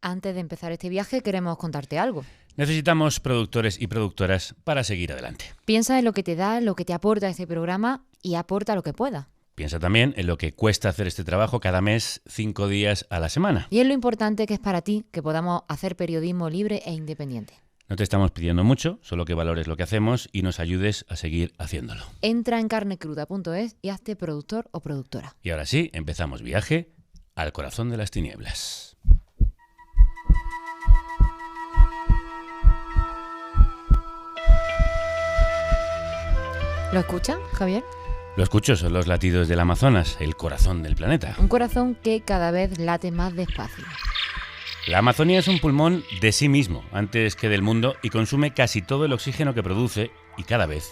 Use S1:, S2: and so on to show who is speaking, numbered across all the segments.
S1: Antes de empezar este viaje queremos contarte algo.
S2: Necesitamos productores y productoras para seguir adelante.
S1: Piensa en lo que te da, lo que te aporta este programa y aporta lo que pueda.
S2: Piensa también en lo que cuesta hacer este trabajo cada mes, 5 días a la semana.
S1: Y en lo importante que es para ti que podamos hacer periodismo libre e independiente.
S2: No te estamos pidiendo mucho, solo que valores lo que hacemos y nos ayudes a seguir haciéndolo.
S1: Entra en carnecruda.es y hazte productor o productora.
S2: Y ahora sí, empezamos viaje al corazón de las tinieblas.
S1: ¿Lo escuchas, Javier?
S2: Lo escucho, son los latidos del Amazonas, el corazón del planeta.
S1: Un corazón que cada vez late más despacio.
S2: La Amazonía es un pulmón de sí mismo, antes que del mundo, y consume casi todo el oxígeno que produce, y cada vez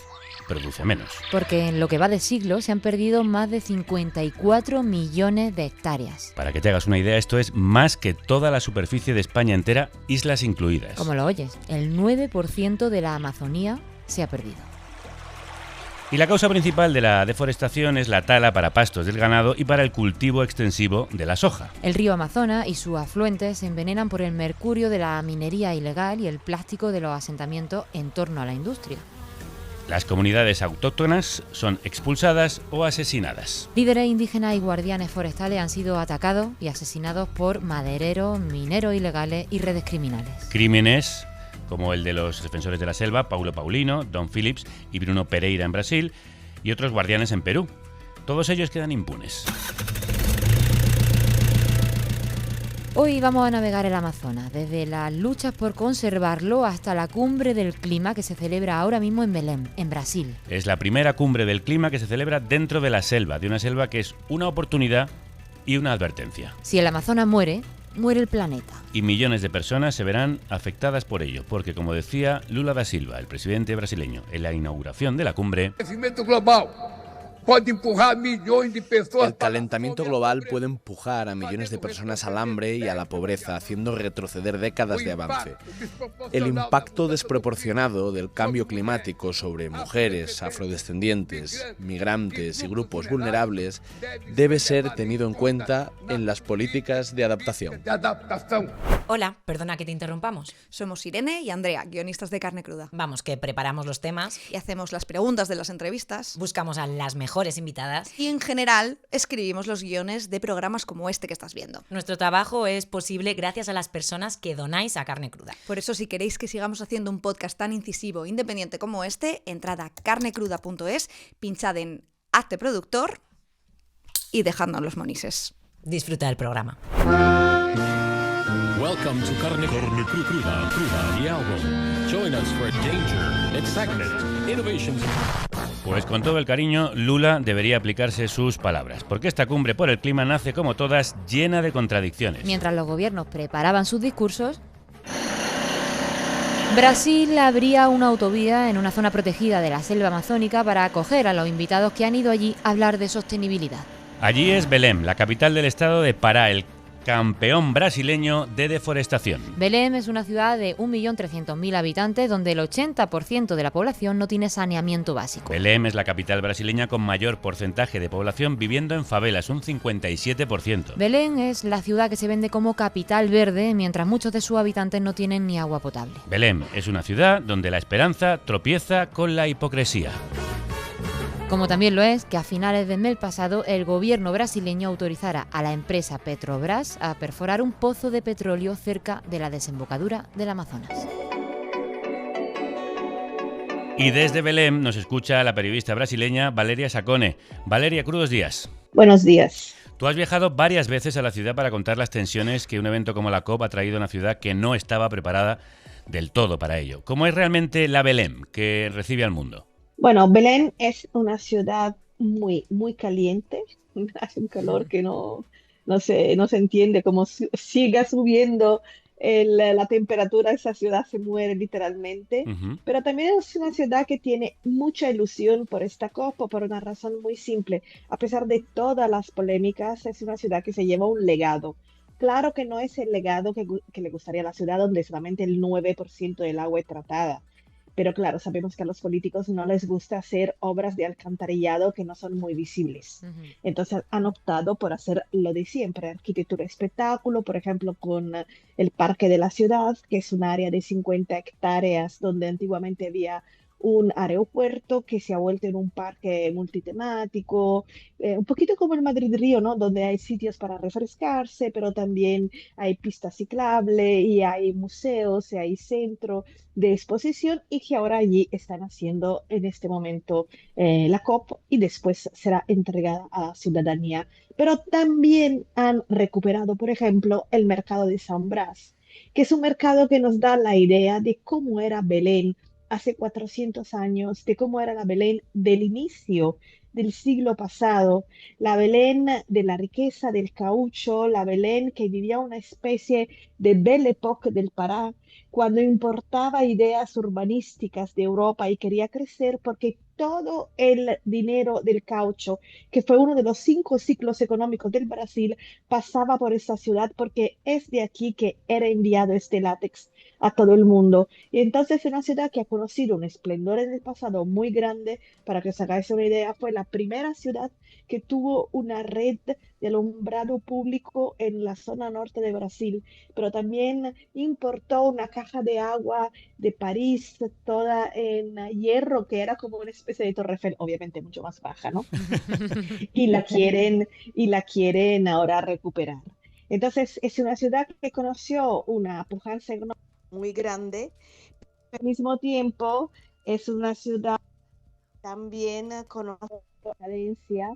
S2: produce menos.
S1: Porque en lo que va de siglo se han perdido más de 54 millones de hectáreas.
S2: Para que te hagas una idea, esto es más que toda la superficie de España entera, islas incluidas.
S1: Como lo oyes, el 9% de la Amazonía se ha perdido.
S2: Y la causa principal de la deforestación es la tala para pastos del ganado y para el cultivo extensivo de la soja.
S1: El río Amazonas y sus afluentes se envenenan por el mercurio de la minería ilegal y el plástico de los asentamientos en torno a la industria.
S2: Las comunidades autóctonas son expulsadas o asesinadas.
S1: Líderes indígenas y guardianes forestales han sido atacados y asesinados por madereros, mineros ilegales y redes criminales.
S2: Crímenes como el de los defensores de la selva, Paulo Paulino, Don Phillips y Bruno Pereira en Brasil, y otros guardianes en Perú. Todos ellos quedan impunes.
S1: Hoy vamos a navegar el Amazonas, desde las luchas por conservarlo hasta la cumbre del clima que se celebra ahora mismo en Belém, en Brasil.
S2: Es la primera cumbre del clima que se celebra dentro de la selva, de una selva que es una oportunidad y una advertencia.
S1: Si el Amazonas muere, muere el planeta.
S2: Y millones de personas se verán afectadas por ello, porque como decía Lula da Silva, el presidente brasileño, en la inauguración de la cumbre,
S3: el calentamiento global puede empujar a millones de personas al hambre y a la pobreza, haciendo retroceder décadas de avance. El impacto desproporcionado del cambio climático sobre mujeres, afrodescendientes, migrantes y grupos vulnerables debe ser tenido en cuenta en las políticas de adaptación.
S4: Hola, perdona que te interrumpamos.
S5: Somos Irene y Andrea, guionistas de Carne Cruda.
S4: Vamos, que preparamos los temas,
S5: Y hacemos las preguntas de las entrevistas.
S4: buscamos a las mejores invitadas.
S5: Y en general escribimos los guiones de programas como este que estás viendo.
S4: Nuestro trabajo es posible gracias a las personas que donáis a Carne Cruda.
S5: Por eso, si queréis que sigamos haciendo un podcast tan incisivo e independiente como este, entrad a carnecruda.es, pinchad en Hazte productor y dejadnos los monises.
S4: Disfruta del programa.
S6: Welcome to Carne Cruda the album. Join us for danger, excitement, innovations.
S2: pues con todo el cariño, Lula debería aplicarse sus palabras, porque esta cumbre por el clima nace, como todas, llena de contradicciones.
S1: Mientras los gobiernos preparaban sus discursos, Brasil abría una autovía en una zona protegida de la selva amazónica para acoger a los invitados que han ido allí a hablar de sostenibilidad.
S2: Allí es Belém, la capital del estado de Pará, el campeón brasileño de deforestación.
S1: Belém es una ciudad de 1.300.000 habitantes donde el 80% de la población no tiene saneamiento básico.
S2: Belém es la capital brasileña con mayor porcentaje de población viviendo en favelas, un 57%.
S1: Belém es la ciudad que se vende como capital verde, mientras muchos de sus habitantes no tienen ni agua potable.
S2: Belém es una ciudad donde la esperanza tropieza con la hipocresía.
S1: Como también lo es que a finales del mes pasado el gobierno brasileño autorizara a la empresa Petrobras a perforar un pozo de petróleo cerca de la desembocadura del Amazonas.
S2: Y desde Belém nos escucha la periodista brasileña Valeria Sacone. Valeria, crudos días.
S7: Buenos días.
S2: Tú has viajado varias veces a la ciudad para contar las tensiones que un evento como la COP ha traído a una ciudad que no estaba preparada del todo para ello. ¿Cómo es realmente la Belém que recibe al mundo?
S7: Bueno, Belén es una ciudad muy caliente. Hace un calor que no se entiende cómo siga subiendo la temperatura. Esa ciudad se muere literalmente.
S2: Uh-huh.
S7: Pero también es una ciudad que tiene mucha ilusión por esta copa por una razón muy simple. A pesar de todas las polémicas, es una ciudad que se lleva un legado. Claro que no es el legado que le gustaría a la ciudad donde solamente el 9% del agua es tratada. Pero claro, sabemos que a los políticos no les gusta hacer obras de alcantarillado que no son muy visibles.
S1: Ujú.
S7: Entonces han optado por hacer lo de siempre, arquitectura y espectáculo, por ejemplo, con el Parque de la Ciudad, que es un área de 50 hectáreas donde antiguamente había un aeropuerto que se ha vuelto en un parque multitemático, un poquito como el Madrid Río, ¿no? Donde hay sitios para refrescarse, pero también hay pista ciclable y hay museos y hay centro de exposición y que ahora allí están haciendo en este momento la COP y después será entregada a la ciudadanía. Pero también han recuperado, por ejemplo, el mercado de San Brás, que es un mercado que nos da la idea de cómo era Belén hace 400 años, de cómo era la Belén del inicio del siglo pasado, la Belén de la riqueza del caucho, la Belén que vivía una especie de Belle Époque del Pará, cuando importaba ideas urbanísticas de Europa y quería crecer porque todo el dinero del caucho, que fue uno de los 5 ciclos económicos del Brasil, pasaba por esta ciudad porque es de aquí que era enviado este látex a todo el mundo. Y entonces es una ciudad que ha conocido un esplendor en el pasado muy grande. Para que os hagáis una idea, fue la primera ciudad que tuvo una red de alumbrado público en la zona norte de Brasil, pero también importó una caja de agua de París, toda en hierro, que era como una especie de Torre Eiffel, obviamente mucho más baja, ¿no? Y la quieren ahora recuperar. Entonces, es una ciudad que conoció una pujanza económica muy grande, pero al mismo tiempo es una ciudad también con decadencia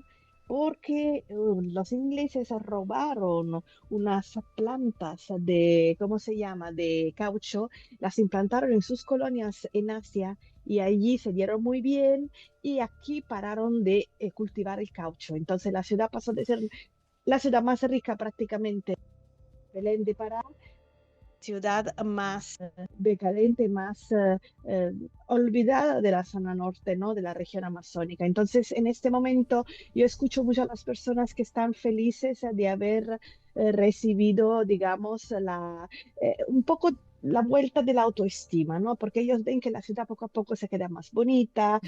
S7: porque los ingleses robaron unas plantas de, ¿cómo se llama?, de caucho, las implantaron en sus colonias en Asia y allí se dieron muy bien y aquí pararon de cultivar el caucho. Entonces la ciudad pasó de ser la ciudad más rica prácticamente, Belén de Pará, ciudad más decadente, más olvidada de la zona norte, ¿no? De la región amazónica. Entonces, en este momento, yo escucho mucho a las personas que están felices de haber recibido, digamos, un poco la vuelta de la autoestima, ¿no? Porque ellos ven que la ciudad poco a poco se queda más bonita,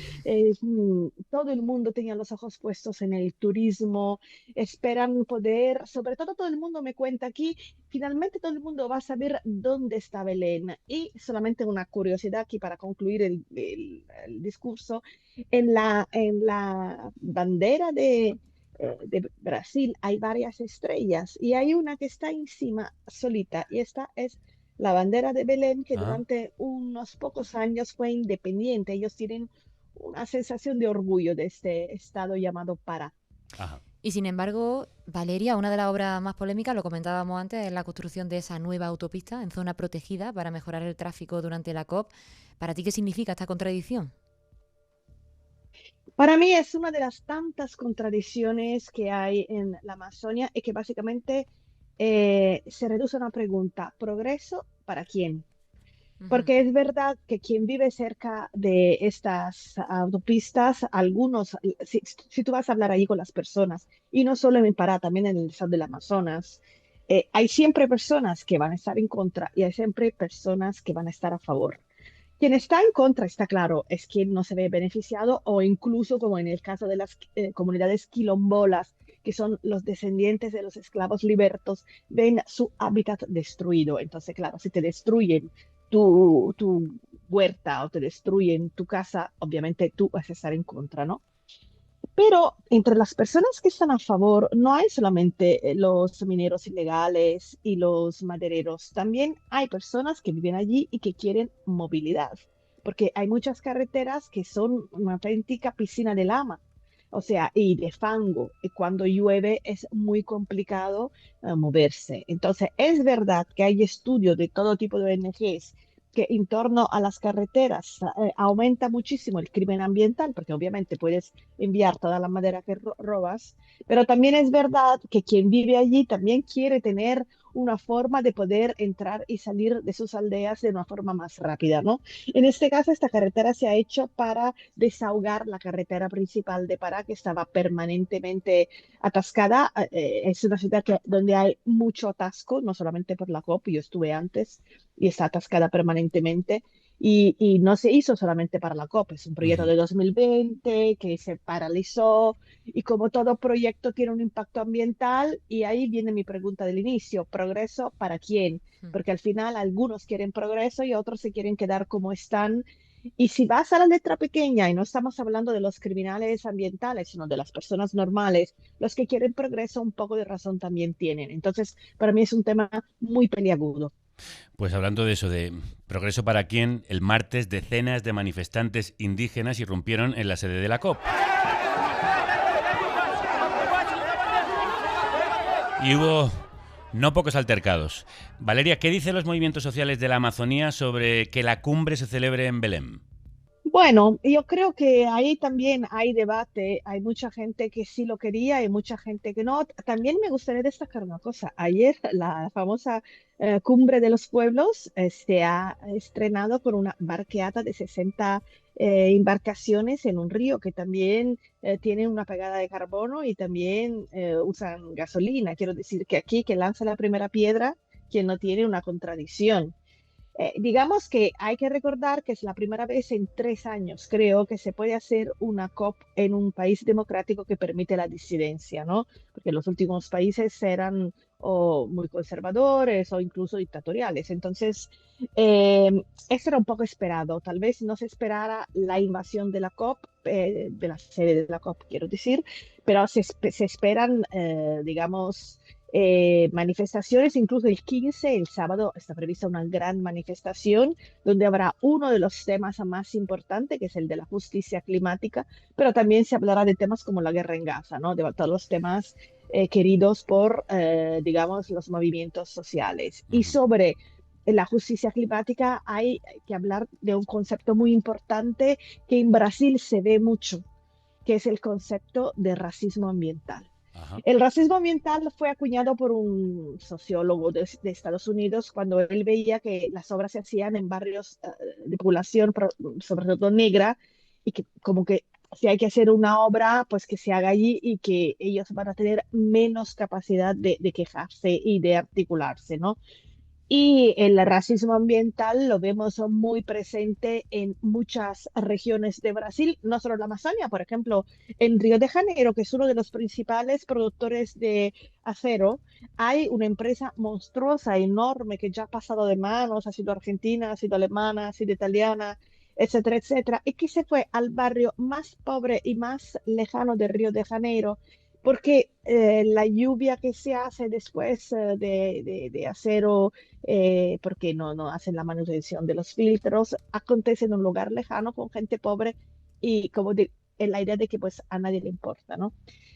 S7: todo el mundo tenía los ojos puestos en el turismo, esperan poder, sobre todo el mundo me cuenta aquí, finalmente todo el mundo va a saber dónde está Belén. Y solamente una curiosidad aquí para concluir el discurso. En la bandera de Brasil hay varias estrellas y hay una que está encima solita y esta es la bandera de Belén que
S2: Ah,
S7: durante unos pocos años fue independiente. Ellos tienen una sensación de orgullo de este estado llamado Pará.
S2: ajá.
S1: Y sin embargo, Valeria, una de las obras más polémicas, lo comentábamos antes, es la construcción de esa nueva autopista en zona protegida para mejorar el tráfico durante la COP. ¿Para ti qué significa esta contradicción?
S7: Para mí es una de las tantas contradicciones que hay en la Amazonia y que básicamente se reduce a una pregunta, ¿progreso para quién?
S1: Ujú.
S7: Porque es verdad que quien vive cerca de estas autopistas, algunos, si tú vas a hablar allí con las personas, y no solo en Pará, también en el estado del Amazonas, hay siempre personas que van a estar en contra y hay siempre personas que van a estar a favor. Quien está en contra, está claro, es quien no se ve beneficiado o incluso como en el caso de las comunidades quilombolas, que son los descendientes de los esclavos libertos, ven su hábitat destruido. Entonces, claro, si te destruyen tu huerta o te destruyen tu casa, obviamente tú vas a estar en contra, ¿no? Pero entre las personas que están a favor no hay solamente los mineros ilegales y los madereros, también hay personas que viven allí y que quieren movilidad, porque hay muchas carreteras que son una auténtica piscina de lama, o sea, y de fango, y cuando llueve es muy complicado moverse. Entonces, es verdad que hay estudios de todo tipo de ONGs que en torno a las carreteras aumenta muchísimo el crimen ambiental, porque obviamente puedes enviar toda la madera que robas, pero también es verdad que quien vive allí también quiere tener una forma de poder entrar y salir de sus aldeas de una forma más rápida, ¿no? En este caso, esta carretera se ha hecho para desahogar la carretera principal de Pará, que estaba permanentemente atascada. Es una ciudad donde hay mucho atasco, no solamente por la COP, yo estuve antes y está atascada permanentemente. Y no se hizo solamente para la COP, es un proyecto de 2020 que se paralizó y como todo proyecto tiene un impacto ambiental y ahí viene mi pregunta del inicio, ¿progreso para quién? Porque al final algunos quieren progreso y otros se quieren quedar como están. Y si vas a la letra pequeña, y no estamos hablando de los criminales ambientales, sino de las personas normales, los que quieren progreso un poco de razón también tienen. Entonces, para mí es un tema muy peliagudo.
S2: Pues hablando de eso, de progreso para quién, el martes decenas de manifestantes indígenas irrumpieron en la sede de la COP. Y hubo no pocos altercados. Valeria, ¿qué dicen los movimientos sociales de la Amazonía sobre que la cumbre se celebre en Belém?
S7: Bueno, yo creo que ahí también hay debate, hay mucha gente que sí lo quería y mucha gente que no. También me gustaría destacar una cosa. Ayer la famosa Cumbre de los Pueblos se ha estrenado con una barqueata de 60 embarcaciones en un río que también tiene una pegada de carbono y también usan gasolina. Quiero decir que aquí que lanza la primera piedra, quien no tiene una contradicción. Digamos que hay que recordar que es la primera vez en 3 años, creo, que se puede hacer una COP en un país democrático que permite la disidencia, ¿no? Porque los últimos países eran o muy conservadores o incluso dictatoriales. Entonces, eso era un poco esperado. Tal vez no se esperara la invasión de la COP, de la sede de la COP, quiero decir, pero se esperan, digamos, manifestaciones, incluso el 15, el sábado, está prevista una gran manifestación donde habrá uno de los temas más importantes, que es el de la justicia climática, pero también se hablará de temas como la guerra en Gaza, ¿no? De todos los temas queridos por, digamos, los movimientos sociales. Y sobre la justicia climática hay que hablar de un concepto muy importante que en Brasil se ve mucho, que es el concepto de racismo ambiental. El racismo ambiental fue acuñado por un sociólogo de Estados Unidos cuando él veía que las obras se hacían en barrios de población, sobre todo negra, y que como que si hay que hacer una obra, pues que se haga allí y que ellos van a tener menos capacidad de quejarse y de articularse, ¿no? Y el racismo ambiental lo vemos muy presente en muchas regiones de Brasil, no solo en la Amazonia, por ejemplo, en Río de Janeiro, que es uno de los principales productores de acero, hay una empresa monstruosa, enorme, que ya ha pasado de manos, ha sido argentina, ha sido alemana, ha sido italiana, etcétera, etcétera, y que se fue al barrio más pobre y más lejano de Río de Janeiro porque la lluvia que se hace después de acero, porque no hacen la manutención de los filtros, acontece en un lugar lejano con gente pobre y como en la idea de que pues a nadie le importa, ¿no?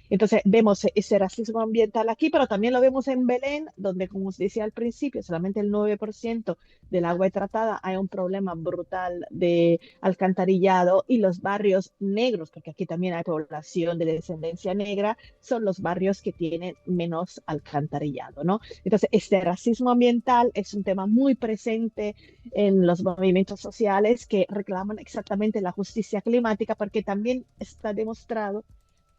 S7: Entonces vemos ese racismo ambiental aquí, pero también lo vemos en Belén, donde como os decía al principio, solamente el 9% del agua tratada, hay un problema brutal de alcantarillado y los barrios negros, porque aquí también hay población de descendencia negra, son los barrios que tienen menos alcantarillado, ¿no? Entonces, este racismo ambiental es un tema muy presente en los movimientos sociales que reclaman exactamente la justicia climática, porque también está demostrado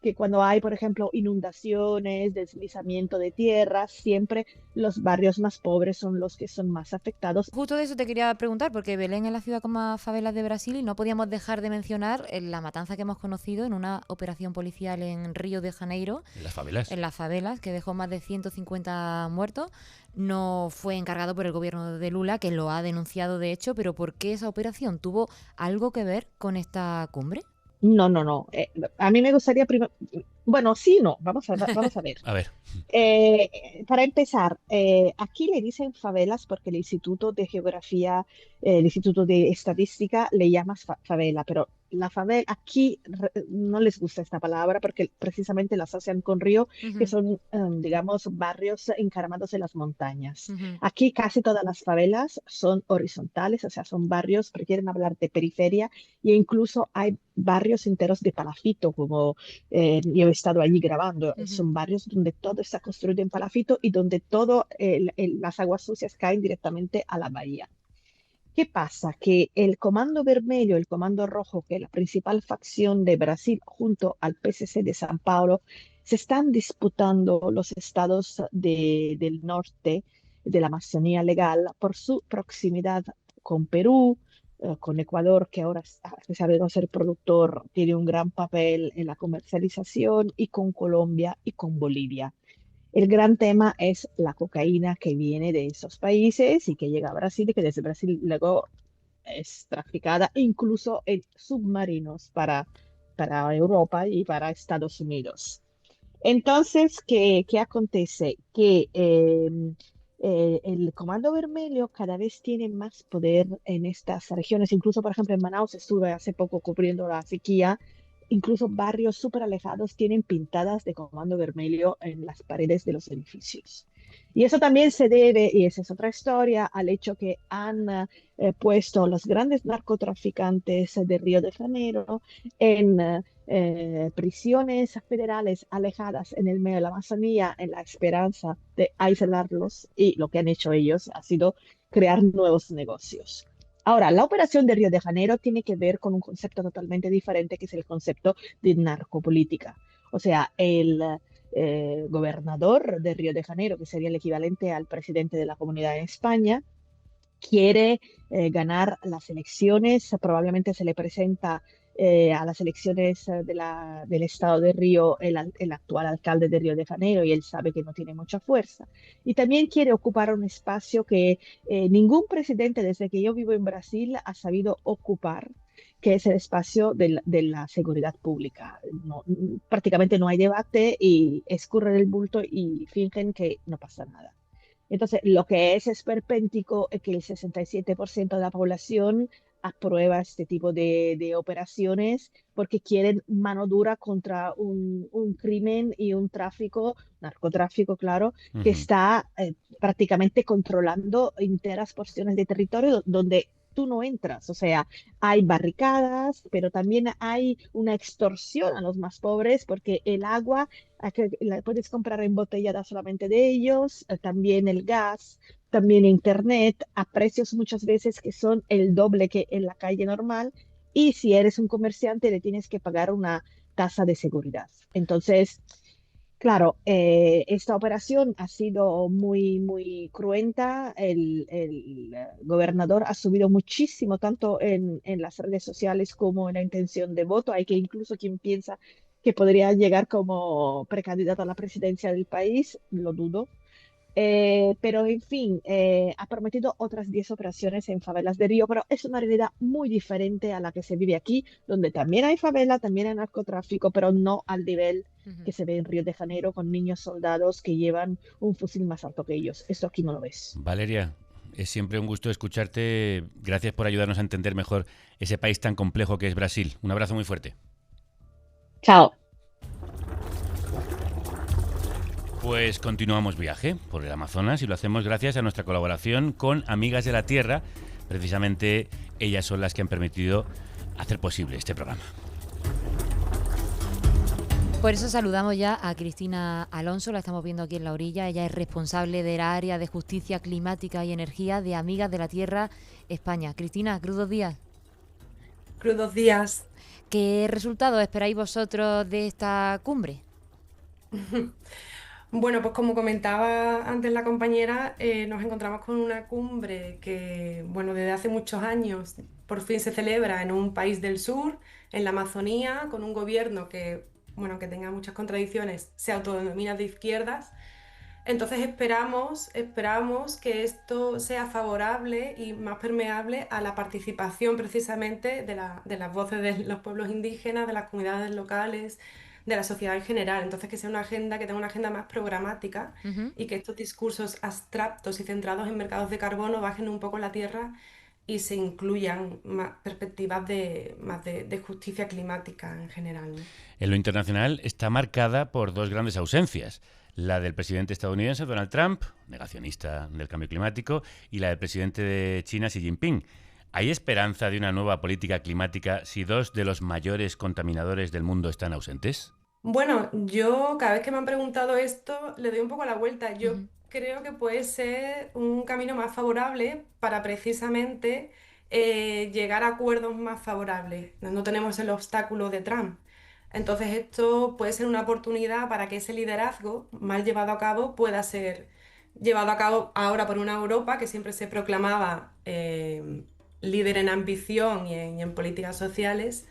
S7: que cuando hay, por ejemplo, inundaciones, deslizamiento de tierras, siempre los barrios más pobres son los que son más afectados.
S1: Justo de eso te quería preguntar, porque Belén es la ciudad con más favelas de Brasil y no podíamos dejar de mencionar la matanza que hemos conocido en una operación policial en Río de Janeiro.
S2: ¿En las favelas?
S1: En las favelas, que dejó más de 150 muertos. No fue encargado por el gobierno de Lula, que lo ha denunciado de hecho, pero ¿por qué esa operación tuvo algo que ver con esta cumbre?
S7: No, no, no. A mí me gustaría primero... Bueno, sí, no. Vamos a ver.
S2: A ver.
S7: Para empezar, aquí le dicen favelas porque el Instituto de Geografía, el Instituto de Estadística le llama favela, pero la favela aquí no les gusta esta palabra porque precisamente la asocian con río, que son, digamos, barrios encaramados en las montañas. Aquí casi todas las favelas son horizontales, o sea, son barrios, prefieren hablar de periferia, e incluso hay barrios enteros de palafito, como yo he estado allí grabando. Son barrios donde todo está construido en palafito y donde todo las aguas sucias caen directamente a la bahía. ¿Qué pasa? Que el Comando Vermelho, el Comando Rojo, que es la principal facción de Brasil junto al PCC de San Paulo, se están disputando los estados del norte de la Amazonía legal por su proximidad con Perú, con Ecuador, que ahora, a pesar de no ser productor, tiene un gran papel en la comercialización, y con Colombia y con Bolivia. El gran tema es la cocaína que viene de esos países y que llega a Brasil, y que desde Brasil luego es traficada incluso en submarinos para Europa y para Estados Unidos. Entonces, ¿qué acontece? Que el Comando Vermelho cada vez tiene más poder en estas regiones. Incluso, por ejemplo, en Manaus estuve hace poco cubriendo la sequía. Incluso barrios súper alejados tienen pintadas de Comando Vermelho en las paredes de los edificios. Y eso también se debe, y esa es otra historia, al hecho que han puesto los grandes narcotraficantes de Río de Janeiro en prisiones federales alejadas en el medio de la Amazonía, en la esperanza de aislarlos, y lo que han hecho ellos ha sido crear nuevos negocios. Ahora, la operación de Río de Janeiro tiene que ver con un concepto totalmente diferente, que es el concepto de narcopolítica. O sea, el gobernador de Río de Janeiro, que sería el equivalente al presidente de la comunidad en España, quiere ganar las elecciones. Probablemente se le presenta a las elecciones del estado de Río el actual alcalde de Río de Janeiro, y él sabe que no tiene mucha fuerza. Y también quiere ocupar un espacio que ningún presidente desde que yo vivo en Brasil ha sabido ocupar, que es el espacio de la seguridad pública. No, prácticamente no hay debate, y escurren el bulto y fingen que no pasa nada. Entonces, lo que es esperpéntico es que el 67% de la población aprueba este tipo de operaciones, porque quieren mano dura contra un crimen y un tráfico, narcotráfico, claro, que está prácticamente controlando enteras porciones de territorio donde tú no entras. O sea, hay barricadas, pero también hay una extorsión a los más pobres, porque el agua que la puedes comprar embotellada solamente de ellos, también el gas, también internet, a precios muchas veces que son el doble que en la calle normal, y si eres un comerciante le tienes que pagar una tasa de seguridad. Entonces, claro, esta operación ha sido muy, muy cruenta. El gobernador ha subido muchísimo, tanto en las redes sociales como en la intención de voto. Hay que incluso quien piensa que podría llegar como precandidato a la presidencia del país, lo dudo. Pero en fin, ha prometido otras 10 operaciones en favelas de Río, pero es una realidad muy diferente a la que se vive aquí, donde también hay favela, también hay narcotráfico, pero no al nivel que se ve en Río de Janeiro, con niños soldados que llevan un fusil más alto que ellos. Esto aquí no lo ves.
S2: Valeria, es siempre un gusto escucharte. Gracias por ayudarnos a entender mejor ese país tan complejo que es Brasil. Un abrazo muy fuerte.
S7: Chao.
S2: Pues continuamos viaje por el Amazonas, y lo hacemos gracias a nuestra colaboración con Amigas de la Tierra. Precisamente ellas son las que han permitido hacer posible este programa.
S1: Por eso saludamos ya a Cristina Alonso, la estamos viendo aquí en la orilla. Ella es responsable del área de Justicia Climática y Energía de Amigas de la Tierra España. Cristina, crudos días.
S8: Crudos días.
S1: ¿Qué resultados esperáis vosotros de esta cumbre?
S8: Bueno, pues como comentaba antes la compañera, nos encontramos con una cumbre que, bueno, desde hace muchos años por fin se celebra en un país del sur, en la Amazonía, con un gobierno que, bueno, que tenga muchas contradicciones, se autodenomina de izquierdas. Entonces esperamos que esto sea favorable y más permeable a la participación precisamente de las voces de los pueblos indígenas, de las comunidades locales, de la sociedad en general. Entonces que sea una agenda, que tenga una agenda más programática, y que estos discursos abstractos y centrados en mercados de carbono bajen un poco la tierra y se incluyan más perspectivas de justicia climática en general, ¿no?
S2: En lo internacional está marcada por dos grandes ausencias. La del presidente estadounidense Donald Trump, negacionista del cambio climático, y la del presidente de China Xi Jinping. ¿Hay esperanza de una nueva política climática si dos de los mayores contaminadores del mundo están ausentes?
S8: Bueno, yo cada vez que me han preguntado esto le doy un poco la vuelta. Yo creo que puede ser un camino más favorable para precisamente llegar a acuerdos más favorables. No tenemos el obstáculo de Trump. Entonces esto puede ser una oportunidad para que ese liderazgo mal llevado a cabo pueda ser llevado a cabo ahora por una Europa que siempre se proclamaba líder en ambición y en políticas sociales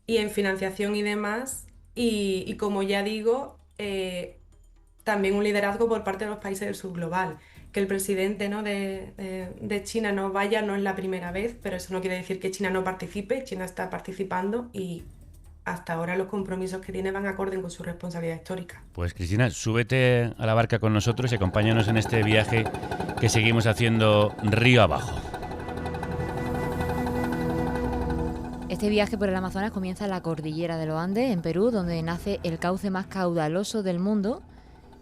S8: y en financiación y demás. Y como ya digo, también un liderazgo por parte de los países del sur global. Que el presidente, ¿no?, de China no vaya no es la primera vez, pero eso no quiere decir que China no participe. China está participando y hasta ahora los compromisos que tiene van acorde con su responsabilidad histórica.
S2: Pues Cristina, súbete a la barca con nosotros y acompáñanos en este viaje que seguimos haciendo río abajo.
S1: Este viaje por el Amazonas comienza en la cordillera de los Andes, en Perú, donde nace el cauce más caudaloso del mundo.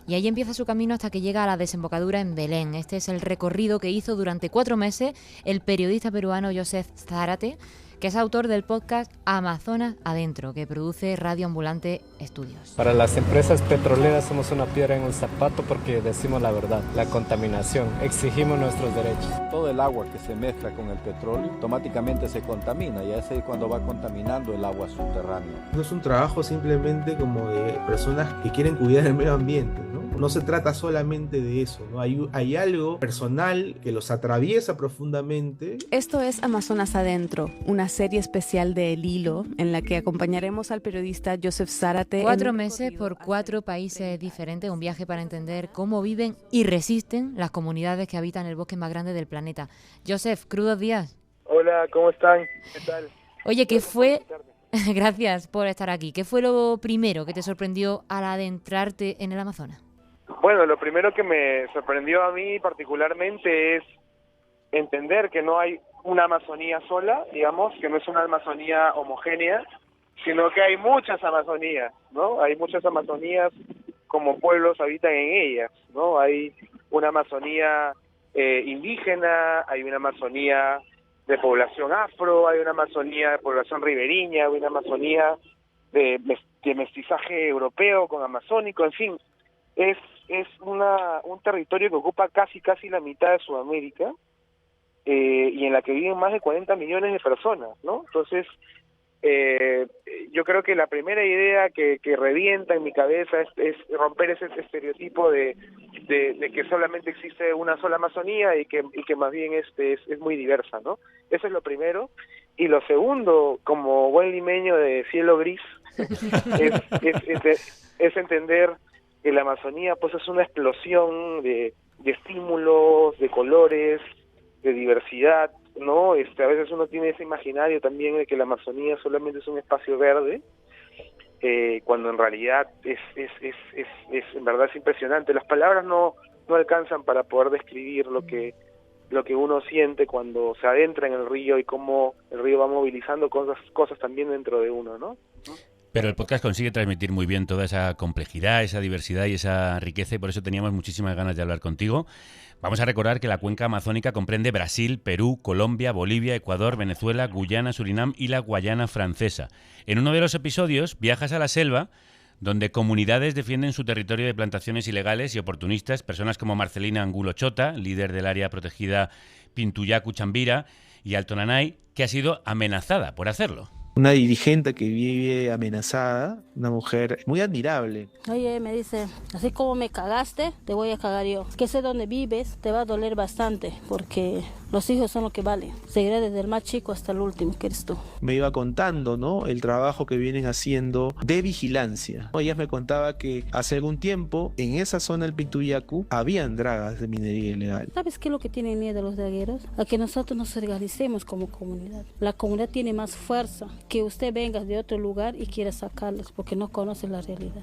S1: Y ahí empieza su camino hasta que llega a la desembocadura en Belén. Este es el recorrido que hizo durante 4 meses el periodista peruano Joseph Zárate, que es autor del podcast Amazonas Adentro, que produce Radio Ambulante Estudios.
S9: Para las empresas petroleras somos una piedra en el zapato porque decimos la verdad, la contaminación, exigimos nuestros derechos.
S10: Todo el agua que se mezcla con el petróleo automáticamente se contamina y es ahí cuando va contaminando el agua subterránea.
S11: No es un trabajo simplemente como de personas que quieren cuidar el medio ambiente, ¿no? No se trata solamente de eso, ¿no? Hay algo personal que los atraviesa profundamente.
S12: Esto es Amazonas Adentro, una serie especial de El Hilo, en la que acompañaremos al periodista Joseph Zárate.
S1: 4 meses por 4 países diferentes, un viaje para entender cómo viven y resisten las comunidades que habitan el bosque más grande del planeta. Joseph, crudos días.
S13: Hola, ¿cómo están? ¿Qué tal?
S1: Oye, ¿qué fue? Gracias por estar aquí. ¿Qué fue lo primero que te sorprendió al adentrarte en el Amazonas?
S13: Bueno, lo primero que me sorprendió a mí particularmente es entender que no hay una Amazonía sola, digamos, que no es una Amazonía homogénea, sino que hay muchas Amazonías, ¿no? Hay muchas Amazonías como pueblos habitan en ellas, ¿no? Hay una Amazonía indígena, hay una Amazonía de población afro, hay una Amazonía de población ribereña, hay una Amazonía de mestizaje europeo con amazónico, en fin, es un territorio que ocupa casi la mitad de Sudamérica, y en la que viven más de 40 millones de personas, ¿no? Entonces, yo creo que la primera idea que revienta en mi cabeza es romper ese estereotipo de que solamente existe una sola Amazonía y que más bien es muy diversa, ¿no? Eso es lo primero. Y lo segundo, como buen limeño de cielo gris, es entender que la Amazonía pues es una explosión de estímulos, de colores, de diversidad, ¿no? A veces uno tiene ese imaginario también de que la Amazonía solamente es un espacio verde, cuando en realidad en verdad es impresionante. Las palabras no alcanzan para poder describir lo que uno siente cuando se adentra en el río y cómo el río va movilizando cosas también dentro de uno, ¿no?
S2: Pero el podcast consigue transmitir muy bien toda esa complejidad, esa diversidad y esa riqueza, y por eso teníamos muchísimas ganas de hablar contigo. Vamos a recordar que la cuenca amazónica comprende Brasil, Perú, Colombia, Bolivia, Ecuador, Venezuela, Guyana, Surinam y la Guayana Francesa. En uno de los episodios viajas a la selva, donde comunidades defienden su territorio de plantaciones ilegales y oportunistas, personas como Marcelina Angulo Chota, líder del área protegida Pintuyacu Chambira, y Alto Nanay, que ha sido amenazada por hacerlo.
S11: Una dirigente que vive amenazada, una mujer muy admirable.
S14: Oye, me dice, así como me cagaste, te voy a cagar yo. Que sé dónde vives, te va a doler bastante, porque los hijos son lo que valen. Seguiré desde el más chico hasta el último, que eres tú.
S11: Me iba contando, ¿no?, el trabajo que vienen haciendo de vigilancia. Ella me contaba que hace algún tiempo, en esa zona del Pintuyacu, habían dragas de minería ilegal.
S14: ¿Sabes qué es lo que tienen miedo los dragueros? A que nosotros nos organicemos como comunidad. La comunidad tiene más fuerza que usted venga de otro lugar y quiera sacarlos, porque no conoce la realidad.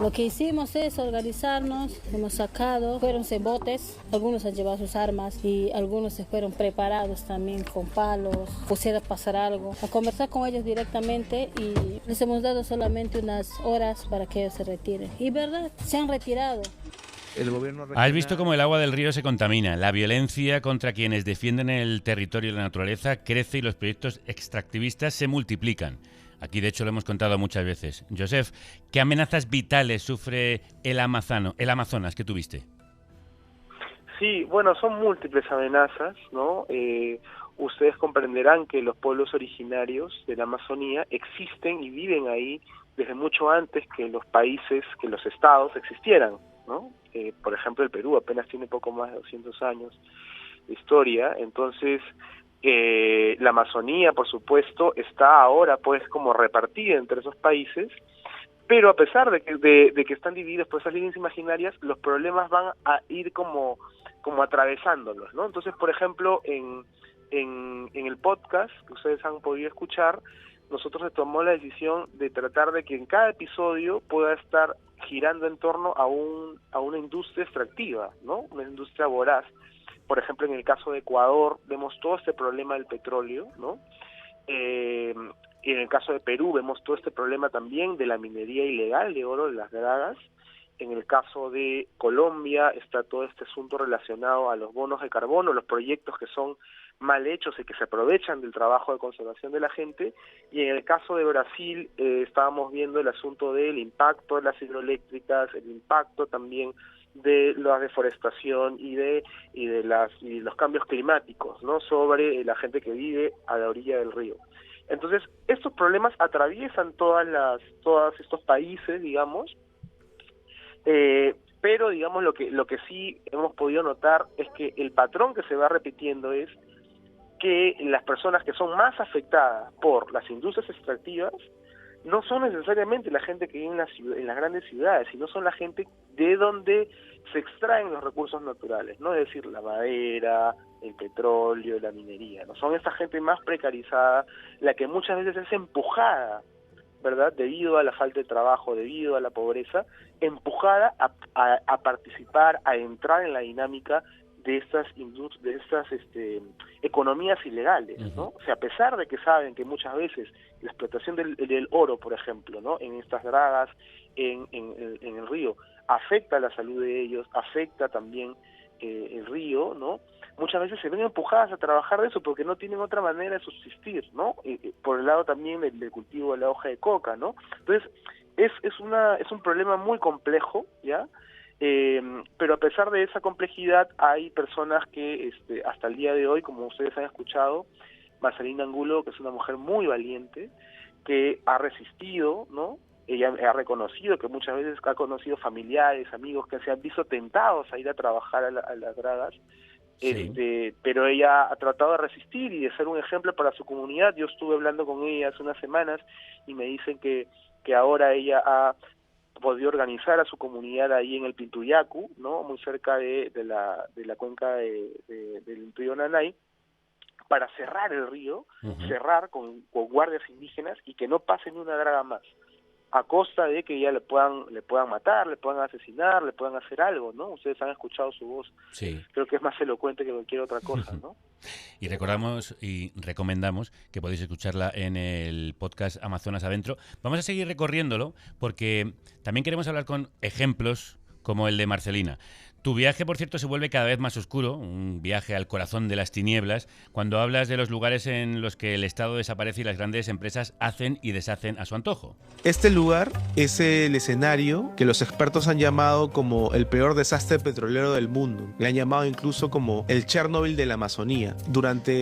S14: Lo que hicimos es organizarnos, hemos sacado, fueron botes, algunos han llevado sus armas y algunos se fueron preparados también con palos, pusiera a pasar algo, a conversar con ellos directamente, y les hemos dado solamente unas horas para que ellos se retiren. Y verdad, se han retirado.
S11: El gobierno regional...
S2: Has visto cómo el agua del río se contamina, la violencia contra quienes defienden el territorio y la naturaleza crece y los proyectos extractivistas se multiplican. Aquí, de hecho, lo hemos contado muchas veces. Joseph, ¿qué amenazas vitales sufre el Amazonas que tuviste?
S13: Sí, bueno, son múltiples amenazas, ¿no? Ustedes comprenderán que los pueblos originarios de la Amazonía existen y viven ahí desde mucho antes que los países, que los estados existieran, ¿no? Por ejemplo, el Perú apenas tiene poco más de 200 años de historia, entonces La Amazonía, por supuesto, está ahora pues como repartida entre esos países, pero a pesar de que están divididos por esas líneas imaginarias, los problemas van a ir como atravesándolos, ¿no? Entonces, por ejemplo, en el podcast que ustedes han podido escuchar, nosotros se tomó la decisión de tratar de que en cada episodio pueda estar girando en torno a una industria extractiva, ¿no? Una industria voraz. Por ejemplo, en el caso de Ecuador vemos todo este problema del petróleo, ¿no? Y en el caso de Perú vemos todo este problema también de la minería ilegal de oro, de las dragas. En el caso de Colombia está todo este asunto relacionado a los bonos de carbono, los proyectos que son mal hechos y que se aprovechan del trabajo de conservación de la gente. Y en el caso de Brasil estábamos viendo el asunto del impacto de las hidroeléctricas, el impacto también de la deforestación y de los cambios climáticos, ¿no? Sobre la gente que vive a la orilla del río. Entonces, estos problemas atraviesan todos estos países, digamos, pero digamos lo que sí hemos podido notar es que el patrón que se va repitiendo es que las personas que son más afectadas por las industrias extractivas no son necesariamente la gente que vive en las grandes ciudades, sino son la gente de donde se extraen los recursos naturales, ¿no? Es decir, la madera, el petróleo, la minería, ¿no? Son esta gente más precarizada la que muchas veces es empujada, ¿verdad? Debido a la falta de trabajo, debido a la pobreza, empujada a participar, a entrar en la dinámica de estas economías ilegales, ¿no? O sea, a pesar de que saben que muchas veces la explotación del oro, por ejemplo, ¿no? En estas dragas, en el río, afecta a la salud de ellos, afecta también el río, ¿no? Muchas veces se ven empujadas a trabajar de eso porque no tienen otra manera de subsistir, ¿no? Por el lado también del cultivo de la hoja de coca, ¿no? Entonces, es un problema muy complejo, ¿ya? Pero a pesar de esa complejidad hay personas que hasta el día de hoy, como ustedes han escuchado, Marcelina Angulo, que es una mujer muy valiente, que ha resistido, ¿no? Ella ha reconocido que muchas veces ha conocido familiares, amigos que se han visto tentados a ir a trabajar a las dragas, sí. Pero ella ha tratado de resistir y de ser un ejemplo para su comunidad. Yo estuve hablando con ella hace unas semanas y me dicen que ahora ella ha podido organizar a su comunidad ahí en el Pintuyacu, ¿no? Muy cerca de la cuenca del río Nanay, para cerrar el río, cerrar con guardias indígenas y que no pase ni una draga más, a costa de que ya le puedan matar, le puedan asesinar, le puedan hacer algo, ¿no? Ustedes han escuchado su voz. Sí. Creo que es más elocuente que cualquier otra cosa, ¿no?
S2: Y recordamos y recomendamos que podéis escucharla en el podcast Amazonas Adentro. Vamos a seguir recorriéndolo porque también queremos hablar con ejemplos como el de Marcelina. Tu viaje, por cierto, se vuelve cada vez más oscuro, un viaje al corazón de las tinieblas, cuando hablas de los lugares en los que el Estado desaparece y las grandes empresas hacen y deshacen a su antojo.
S11: Este lugar es el escenario que los expertos han llamado como el peor desastre petrolero del mundo. Le han llamado incluso como el Chernobyl de la Amazonía.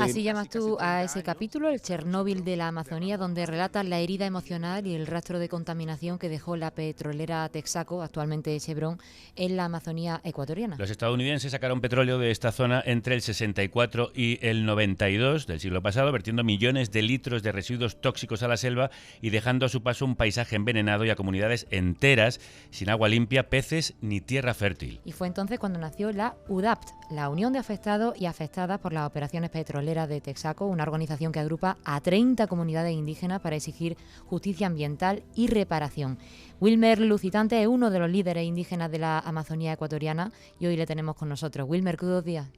S1: Así llamas tú a ese capítulo, el Chernobyl de la Amazonía, donde relatas la herida emocional y el rastro de contaminación que dejó la petrolera Texaco, actualmente Chevron, en la Amazonía ecuatoriana.
S2: Los estadounidenses sacaron petróleo de esta zona entre el 64 y el 92 del siglo pasado, vertiendo millones de litros de residuos tóxicos a la selva y dejando a su paso un paisaje envenenado y a comunidades enteras sin agua limpia, peces ni tierra fértil.
S1: Y fue entonces cuando nació la UDAPT, la Unión de Afectados y Afectadas por las Operaciones Petroleras de Texaco, una organización que agrupa a 30 comunidades indígenas para exigir justicia ambiental y reparación. Wilmer Lucitante es uno de los líderes indígenas de la Amazonía ecuatoriana y hoy le tenemos con nosotros. Wilmer, buenos días.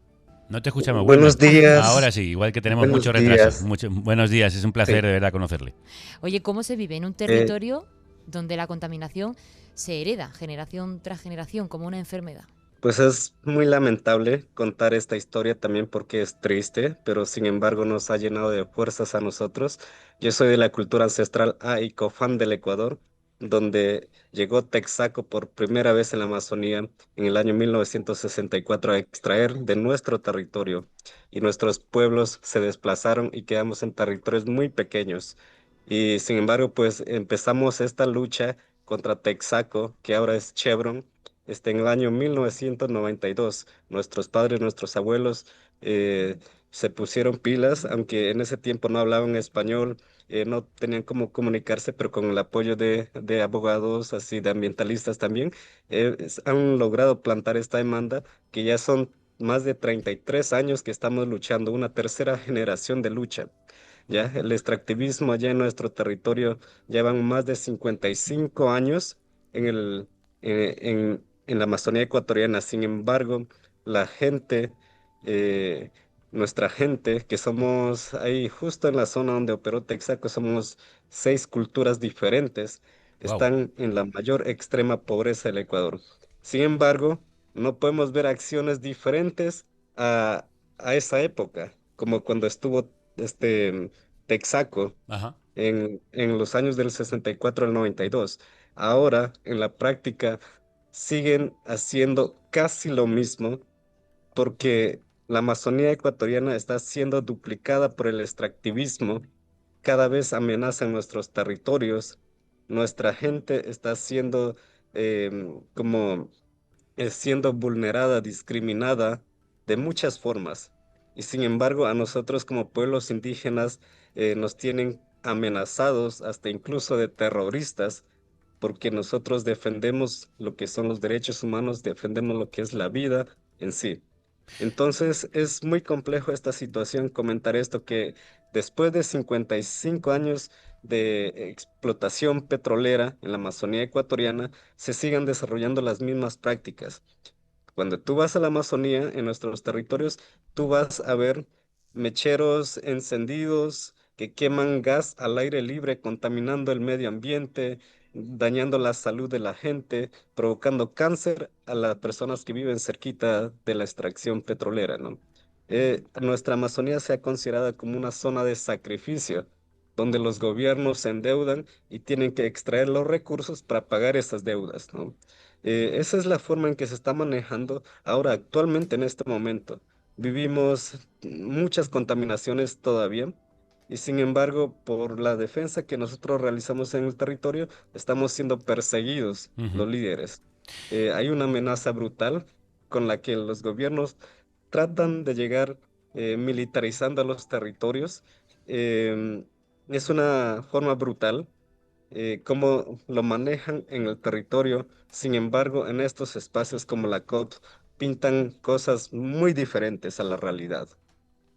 S2: No te escuchamos.
S15: Buenos días.
S2: Ahora sí, igual que tenemos mucho retraso. Buenos días, es un placer de verdad conocerle.
S1: Oye, ¿cómo se vive en un territorio donde la contaminación se hereda generación tras generación como una enfermedad?
S15: Pues es muy lamentable contar esta historia también porque es triste, pero sin embargo nos ha llenado de fuerzas a nosotros. Yo soy de la cultura ancestral Aicofán del Ecuador, donde llegó Texaco por primera vez en la Amazonía en el año 1964 a extraer de nuestro territorio, y nuestros pueblos se desplazaron y quedamos en territorios muy pequeños. Y sin embargo, pues empezamos esta lucha contra Texaco, que ahora es Chevron, en el año 1992. Nuestros padres, nuestros abuelos se pusieron pilas, aunque en ese tiempo no hablaban español, no tenían cómo comunicarse, pero con el apoyo de abogados, así de ambientalistas también, han logrado plantar esta demanda que ya son más de 33 años que estamos luchando, una tercera generación de lucha. Ya, el extractivismo allá en nuestro territorio llevan más de 55 años en en la Amazonía ecuatoriana. Sin embargo, la gente, eh, nuestra gente, que somos ahí justo en la zona donde operó Texaco, somos 6 culturas diferentes,
S2: Wow.
S15: están en la mayor extrema pobreza del Ecuador. Sin embargo, no podemos ver acciones diferentes a, a esa época, como cuando estuvo Texaco
S2: Ajá.
S15: en los años del 64 al 92. Ahora, en la práctica, siguen haciendo casi lo mismo porque la Amazonía ecuatoriana está siendo duplicada por el extractivismo, cada vez amenazan nuestros territorios, nuestra gente está siendo como siendo vulnerada, discriminada de muchas formas. Y sin embargo, a nosotros como pueblos indígenas nos tienen amenazados hasta incluso de terroristas, porque nosotros defendemos lo que son los derechos humanos, defendemos lo que es la vida en sí. Entonces es muy complejo esta situación, comentar esto que después de 55 años de explotación petrolera en la Amazonía ecuatoriana, se sigan desarrollando las mismas prácticas. Cuando tú vas a la Amazonía, en nuestros territorios, tú vas a ver mecheros encendidos que queman gas al aire libre, contaminando el medio ambiente, dañando la salud de la gente, provocando cáncer a las personas que viven cerquita de la extracción petrolera, ¿no? Nuestra Amazonía se ha considerado como una zona de sacrificio, donde los gobiernos se endeudan y tienen que extraer los recursos para pagar esas deudas, ¿no? Esa es la forma en que se está manejando ahora, actualmente, en este momento. Vivimos muchas contaminaciones todavía y sin embargo, por la defensa que nosotros realizamos en el territorio, estamos siendo perseguidos
S2: Ujú.
S15: los líderes. Hay una amenaza brutal con la que los gobiernos tratan de llegar militarizando los territorios. Em, es una forma brutal cómo lo manejan en el territorio. Sin embargo, en estos espacios como la COP pintan cosas muy diferentes a la realidad.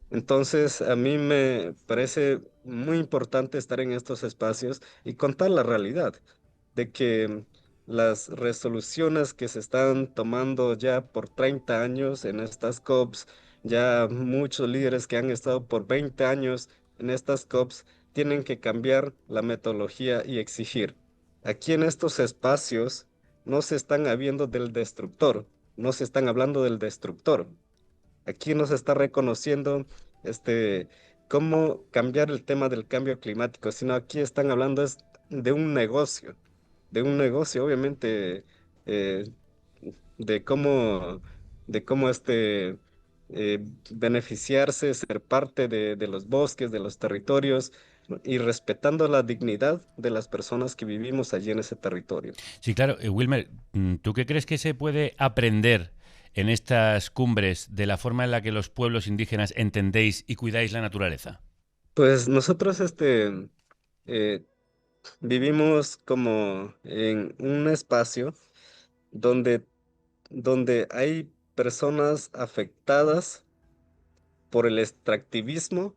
S15: Entonces, a mí me parece muy importante estar en estos espacios y contar la realidad de que las resoluciones que se están tomando ya por 30 años en estas COPs, ya muchos líderes que han estado por 20 años en estas COPs, tienen que cambiar la metodología y exigir. Aquí en estos espacios no se están hablando del destructor, no se están hablando del destructor. Aquí nos está reconociendo este, cómo cambiar el tema del cambio climático, sino aquí están hablando es de un negocio, obviamente, eh, de cómo, de cómo beneficiarse, ser parte de los bosques, de los territorios, ¿no? Y respetando la dignidad de las personas que vivimos allí en ese territorio.
S2: Sí, claro. Wilmer, ¿tú qué crees que se puede aprender en estas cumbres de la forma en la que los pueblos indígenas entendéis y cuidáis la naturaleza?
S15: Pues nosotros eh, vivimos como en un espacio donde, donde hay personas afectadas por el extractivismo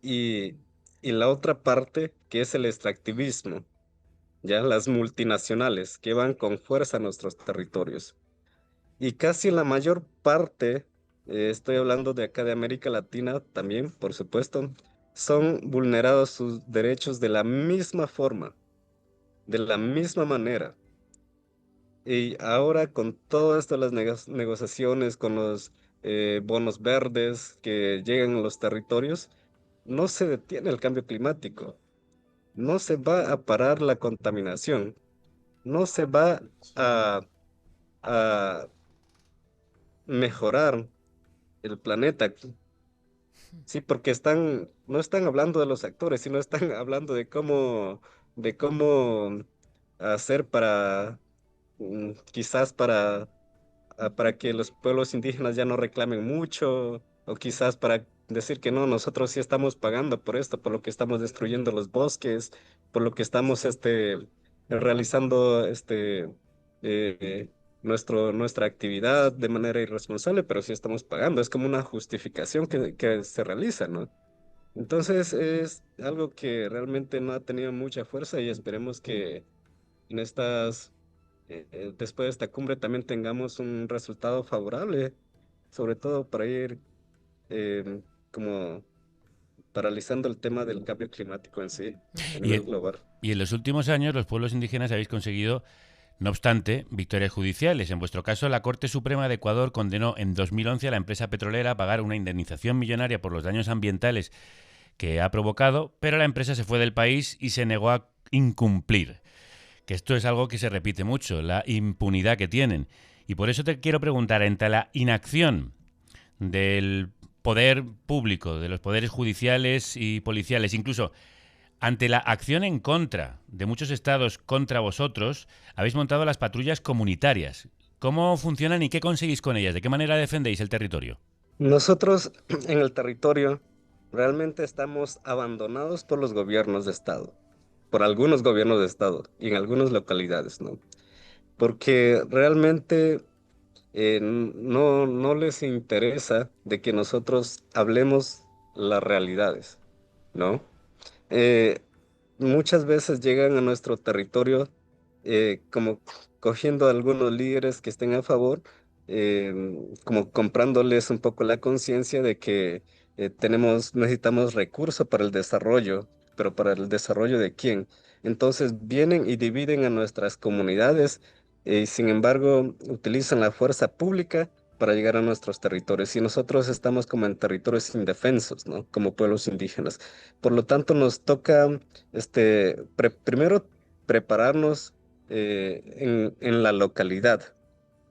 S15: y, y la otra parte que es el extractivismo, ya las multinacionales que van con fuerza a nuestros territorios. Y casi la mayor parte, estoy hablando de acá de América Latina también, por supuesto, son vulnerados sus derechos de la misma forma, de la misma manera. Y ahora con todo esto, las negociaciones con los bonos verdes que llegan a los territorios, no se detiene el cambio climático, no se va a parar la contaminación, no se va a, a mejorar el planeta. Sí, porque no están hablando de los actores, sino están hablando de cómo hacer para, quizás para que los pueblos indígenas ya no reclamen mucho, o quizás para decir que no, nosotros sí estamos pagando por esto, por lo que estamos destruyendo los bosques, por lo que estamos realizando nuestra actividad de manera irresponsable, pero sí estamos pagando. Es como una justificación que se realiza, ¿no? Entonces es algo que realmente no ha tenido mucha fuerza y esperemos que en después de esta cumbre también tengamos un resultado favorable, sobre todo para ir como paralizando el tema del cambio climático en sí, a nivel global.
S2: Y en los últimos años los pueblos indígenas habéis conseguido, no obstante, victorias judiciales. En vuestro caso, la Corte Suprema de Ecuador condenó en 2011 a la empresa petrolera a pagar una indemnización millonaria por los daños ambientales que ha provocado, pero la empresa se fue del país y se negó a incumplir. Que esto es algo que se repite mucho, la impunidad que tienen. Y por eso te quiero preguntar, entre la inacción del poder público, de los poderes judiciales y policiales, incluso ante la acción en contra de muchos estados contra vosotros, habéis montado las patrullas comunitarias. ¿Cómo funcionan y qué conseguís con ellas? ¿De qué manera defendéis el territorio?
S15: Nosotros en el territorio realmente estamos abandonados por los gobiernos de estado, por algunos gobiernos de estado y en algunas localidades, ¿no? Porque realmente no les interesa de que nosotros hablemos las realidades, ¿no? Muchas veces llegan a nuestro territorio como cogiendo a algunos líderes que estén a favor, como comprándoles un poco la conciencia de que necesitamos recursos para el desarrollo, pero ¿para el desarrollo de quién? Entonces vienen y dividen a nuestras comunidades y sin embargo utilizan la fuerza pública para llegar a nuestros territorios. Y nosotros estamos como en territorios indefensos, ¿no? Como pueblos indígenas. Por lo tanto, nos toca primero prepararnos en la localidad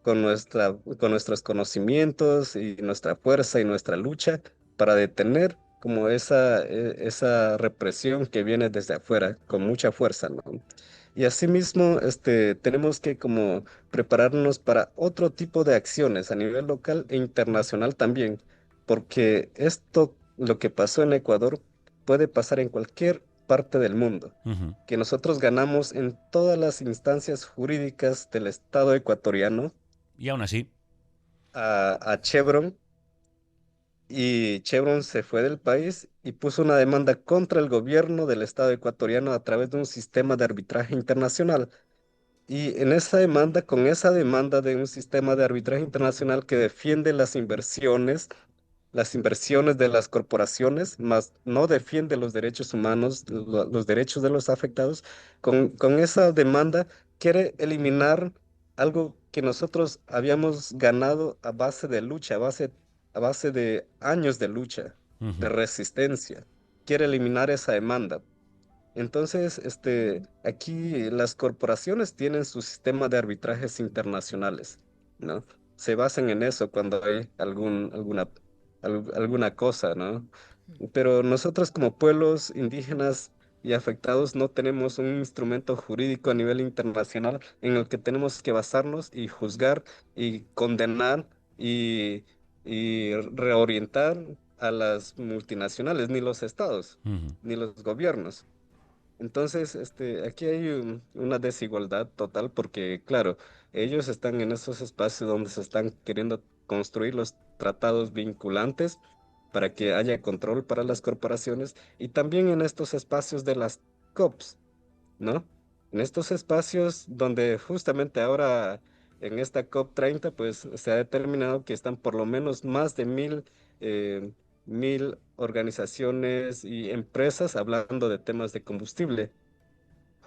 S15: con nuestros conocimientos y nuestra fuerza y nuestra lucha para detener como esa represión que viene desde afuera con mucha fuerza, ¿no? Y asimismo, tenemos que como prepararnos para otro tipo de acciones a nivel local e internacional también, porque lo que pasó en Ecuador, puede pasar en cualquier parte del mundo. Que nosotros ganamos en todas las instancias jurídicas del Estado ecuatoriano.
S2: Y aún así.
S15: A Chevron. Y Chevron se fue del país y puso una demanda contra el gobierno del Estado ecuatoriano a través de un sistema de arbitraje internacional. Y con esa demanda de un sistema de arbitraje internacional que defiende las inversiones de las corporaciones, más no defiende los derechos humanos, los derechos de los afectados, con esa demanda quiere eliminar algo que nosotros habíamos ganado a base de lucha, a base de años de lucha, de resistencia. Quiere eliminar esa demanda. Entonces, aquí las corporaciones tienen su sistema de arbitrajes internacionales, ¿no? Se basan en eso cuando hay alguna cosa, ¿no? Pero nosotros como pueblos indígenas y afectados no tenemos un instrumento jurídico a nivel internacional en el que tenemos que basarnos y juzgar y condenar y reorientar a las multinacionales, ni los estados, ni los gobiernos. Entonces, aquí hay una desigualdad total porque, claro, ellos están en esos espacios donde se están queriendo construir los tratados vinculantes para que haya control para las corporaciones y también en estos espacios de las COPs, ¿no? En estos espacios donde justamente ahora en esta COP30 pues se ha determinado que están por lo menos más de 1.000 organizaciones y empresas hablando de temas de combustible,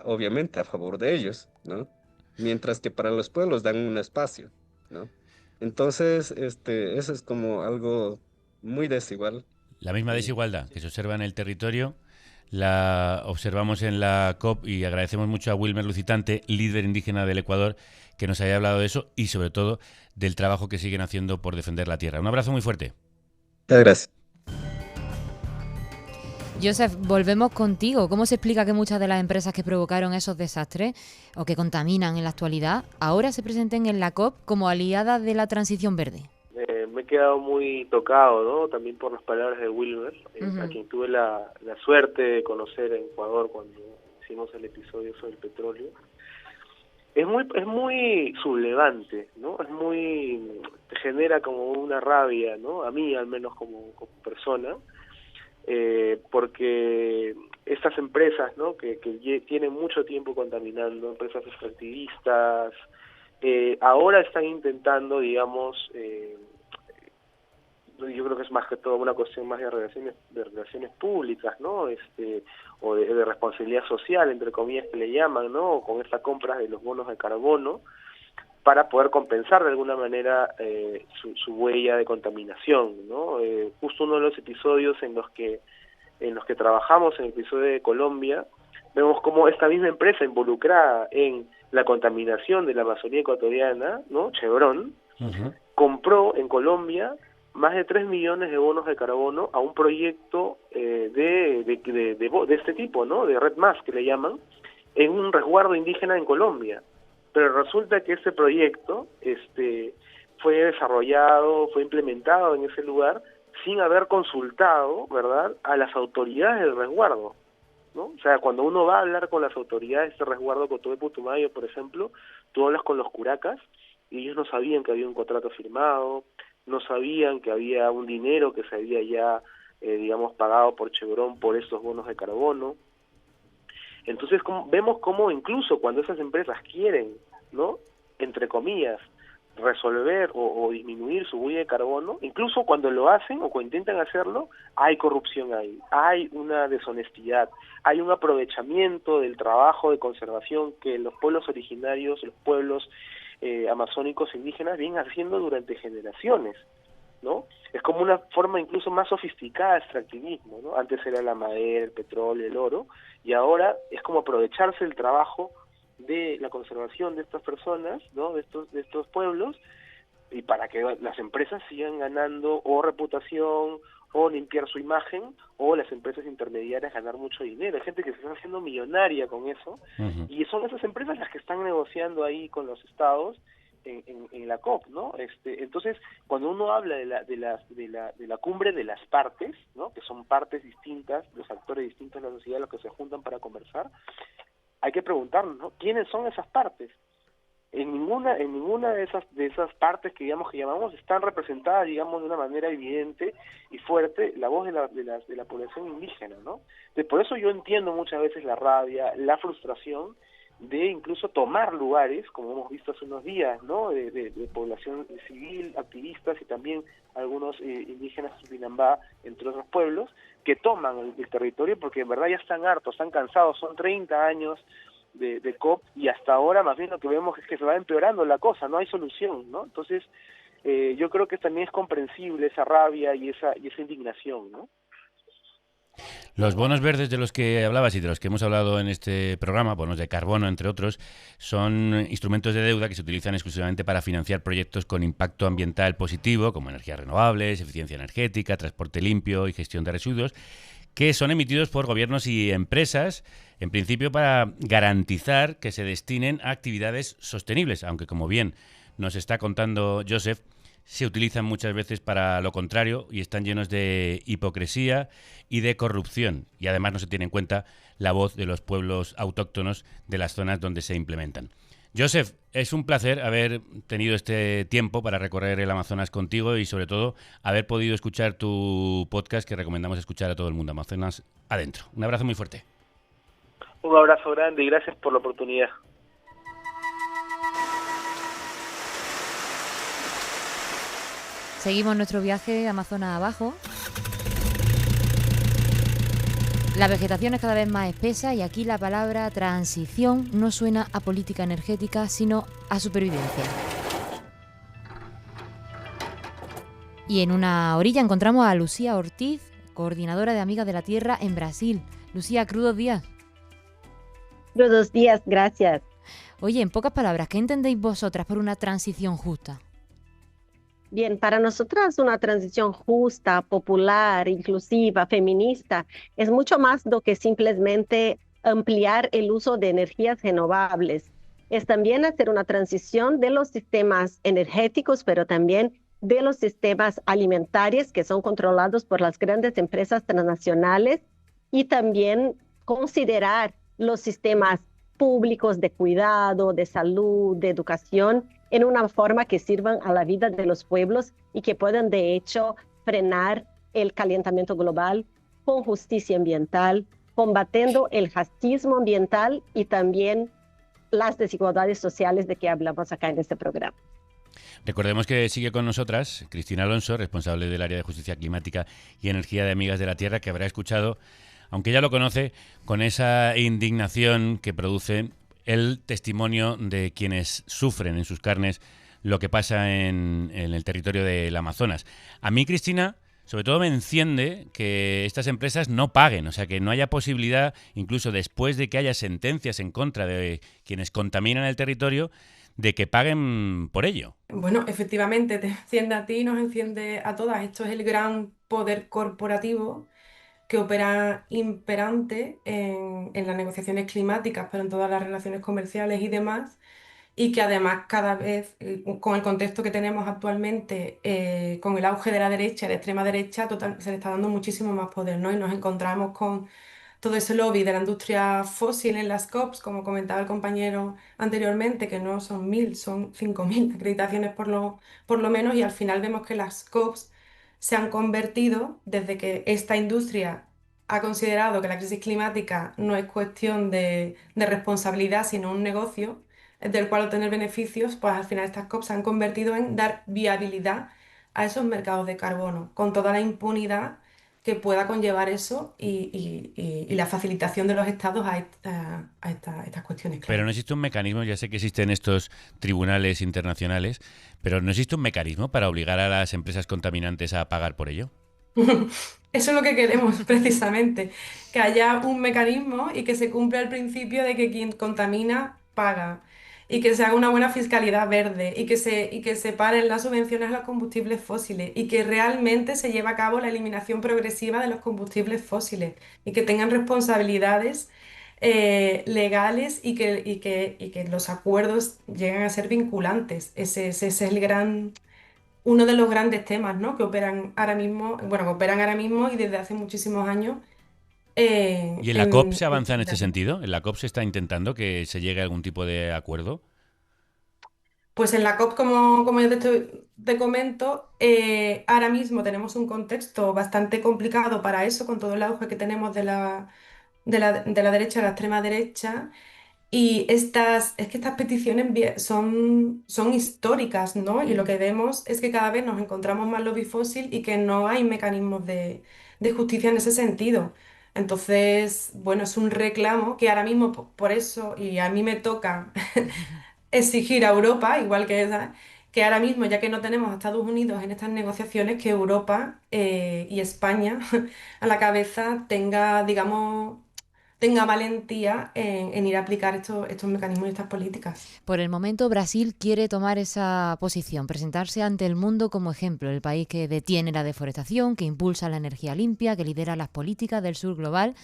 S15: obviamente a favor de ellos, ¿no? Mientras que para los pueblos dan un espacio, ¿no? Entonces, eso es como algo muy desigual.
S2: La misma desigualdad que se observa en el territorio la observamos en la COP y agradecemos mucho a Wilmer Lucitante, líder indígena del Ecuador, que nos haya hablado de eso y sobre todo del trabajo que siguen haciendo por defender la tierra. Un abrazo muy fuerte.
S15: Muchas gracias.
S1: Joseph, volvemos contigo. ¿Cómo se explica que muchas de las empresas que provocaron esos desastres o que contaminan en la actualidad ahora se presenten en la COP como aliadas de la transición verde?
S13: me he quedado muy tocado, ¿no? También por las palabras de Wilmer, a quien tuve la suerte de conocer en Ecuador cuando hicimos el episodio sobre el petróleo. Es muy sublevante, ¿no? Te genera como una rabia, ¿no? A mí, al menos como persona, porque estas empresas, ¿no? que tienen mucho tiempo contaminando, empresas extractivistas, ahora están intentando, digamos, yo creo que es más que todo una cuestión más de relaciones públicas, ¿no? O de responsabilidad social, entre comillas, que le llaman, ¿no? Con esta compra de los bonos de carbono, para poder compensar de alguna manera su huella de contaminación, ¿no? Justo uno de los episodios en los que trabajamos, en el episodio de Colombia, vemos cómo esta misma empresa involucrada en la contaminación de la Amazonía ecuatoriana, ¿no? Chevron, compró en Colombia más de 3 millones de bonos de carbono a un proyecto de este tipo, ¿no? De Red Más, que le llaman, en un resguardo indígena en Colombia. Pero resulta que ese proyecto fue desarrollado, fue implementado en ese lugar sin haber consultado, ¿verdad?, a las autoridades del resguardo, ¿no? O sea, cuando uno va a hablar con las autoridades de resguardo Cotobe Putumayo, por ejemplo, tú hablas con los curacas y ellos no sabían que había un contrato firmado, no sabían que había un dinero que se había ya, digamos, pagado por Chevron por estos bonos de carbono. Entonces vemos cómo incluso cuando esas empresas quieren, ¿no?, entre comillas, resolver o disminuir su huella de carbono, incluso cuando lo hacen o cuando intentan hacerlo, hay corrupción ahí, hay una deshonestidad, hay un aprovechamiento del trabajo de conservación que los pueblos originarios, los pueblos amazónicos indígenas vienen haciendo durante generaciones, ¿no? Es como una forma incluso más sofisticada de extractivismo, ¿no? Antes era la madera, el petróleo, el oro, y ahora es como aprovecharse del trabajo de la conservación de estas personas, ¿no?, de estos pueblos, y para que las empresas sigan ganando o reputación o limpiar su imagen, o las empresas intermediarias ganar mucho dinero. Hay gente que se está haciendo millonaria con eso, y son esas empresas las que están negociando ahí con los estados en la COP, ¿no? Entonces, cuando uno habla de la cumbre de las partes, ¿no?, que son partes distintas, los actores distintos de la sociedad, los que se juntan para conversar, hay que preguntarnos, ¿no?, ¿quiénes son esas partes? En ninguna de esas partes que llamamos están representadas, digamos, de una manera evidente y fuerte la voz de la población indígena, ¿no? Entonces, por eso yo entiendo muchas veces la rabia, la frustración de incluso tomar lugares, como hemos visto hace unos días, ¿no?, de población civil, activistas y también algunos indígenas de Tupinambá, entre otros pueblos, que toman el territorio porque en verdad ya están hartos, están cansados, son 30 años de COP y hasta ahora más bien lo que vemos es que se va empeorando la cosa, no hay solución, ¿no? Entonces yo creo que también es comprensible esa rabia y esa indignación, ¿no?
S2: Los bonos verdes de los que hablabas y de los que hemos hablado en este programa, bonos de carbono, entre otros, son instrumentos de deuda que se utilizan exclusivamente para financiar proyectos con impacto ambiental positivo, como energías renovables, eficiencia energética, transporte limpio y gestión de residuos, que son emitidos por gobiernos y empresas, en principio para garantizar que se destinen a actividades sostenibles, aunque, como bien nos está contando Joseph, se utilizan muchas veces para lo contrario y están llenos de hipocresía y de corrupción. Y además no se tiene en cuenta la voz de los pueblos autóctonos de las zonas donde se implementan. Joseph, es un placer haber tenido este tiempo para recorrer el Amazonas contigo y sobre todo haber podido escuchar tu podcast que recomendamos escuchar a todo el mundo, Amazonas Adentro. Un abrazo muy fuerte.
S13: Un abrazo grande y gracias por la oportunidad.
S1: Seguimos nuestro viaje Amazonas abajo. La vegetación es cada vez más espesa y aquí la palabra transición no suena a política energética, sino a supervivencia. Y en una orilla encontramos a Lucía Ortiz, coordinadora de Amigas de la Tierra en Brasil. Lucía, crudos días.
S16: Crudos días, gracias.
S1: Oye, en pocas palabras, ¿qué entendéis vosotras por una transición justa?
S16: Bien, para nosotras una transición justa, popular, inclusiva, feminista, es mucho más do que simplemente ampliar el uso de energías renovables. Es también hacer una transición de los sistemas energéticos, pero también de los sistemas alimentarios que son controlados por las grandes empresas transnacionales y también considerar los sistemas públicos de cuidado, de salud, de educación en una forma que sirvan a la vida de los pueblos y que puedan de hecho frenar el calentamiento global con justicia ambiental, combatiendo el racismo ambiental y también las desigualdades sociales de que hablamos acá en este programa.
S2: Recordemos que sigue con nosotras Cristina Alonso, responsable del área de Justicia Climática y Energía de Amigas de la Tierra, que habrá escuchado, aunque ya lo conoce, con esa indignación que produce el testimonio de quienes sufren en sus carnes lo que pasa en el territorio del Amazonas. A mí, Cristina, sobre todo me enciende que estas empresas no paguen, o sea, que no haya posibilidad, incluso después de que haya sentencias en contra de quienes contaminan el territorio, de que paguen por ello.
S8: Bueno, efectivamente, te enciende a ti, nos enciende a todas. Esto es el gran poder corporativo que opera imperante en las negociaciones climáticas, pero en todas las relaciones comerciales y demás, y que además cada vez, con el contexto que tenemos actualmente, con el auge de la derecha, de extrema derecha, se le está dando muchísimo más poder, ¿no? Y nos encontramos con todo ese lobby de la industria fósil en las COPs, como comentaba el compañero anteriormente, que no son 1000, son 5000 acreditaciones por lo menos, y al final vemos que las COPs se han convertido, desde que esta industria ha considerado que la crisis climática no es cuestión de responsabilidad, sino un negocio del cual obtener beneficios, pues al final estas COP se han convertido en dar viabilidad a esos mercados de carbono, con toda la impunidad que pueda conllevar eso y la facilitación de los estados a estas cuestiones. Claro.
S2: Pero no existe un mecanismo, ya sé que existen estos tribunales internacionales, pero ¿no existe un mecanismo para obligar a las empresas contaminantes a pagar por ello?
S8: Eso es lo que queremos precisamente, que haya un mecanismo y que se cumpla el principio de que quien contamina paga, y que se haga una buena fiscalidad verde, y que se paren las subvenciones a los combustibles fósiles, y que realmente se lleve a cabo la eliminación progresiva de los combustibles fósiles, y que tengan responsabilidades legales y que los acuerdos lleguen a ser vinculantes. Ese es uno de los grandes temas, ¿no? que operan ahora mismo y desde hace muchísimos años.
S2: ¿Y en la COP se avanza en este sentido? ¿En la COP se está intentando que se llegue a algún tipo de acuerdo?
S8: Pues en la COP, como yo te comento, ahora mismo tenemos un contexto bastante complicado para eso, con todo el auge que tenemos de la derecha, de la extrema derecha, y es que estas peticiones son históricas, ¿no? Y lo que vemos es que cada vez nos encontramos más lobby fósil y que no hay mecanismos de justicia en ese sentido. Entonces, bueno, es un reclamo que ahora mismo, por eso, y a mí me toca exigir a Europa, igual que ahora mismo, ya que no tenemos a Estados Unidos en estas negociaciones, que Europa y España a la cabeza tenga valentía en ir a aplicar estos mecanismos y estas políticas.
S1: Por el momento, Brasil quiere tomar esa posición, presentarse ante el mundo como ejemplo, el país que detiene la deforestación, que impulsa la energía limpia, que lidera las políticas del sur global.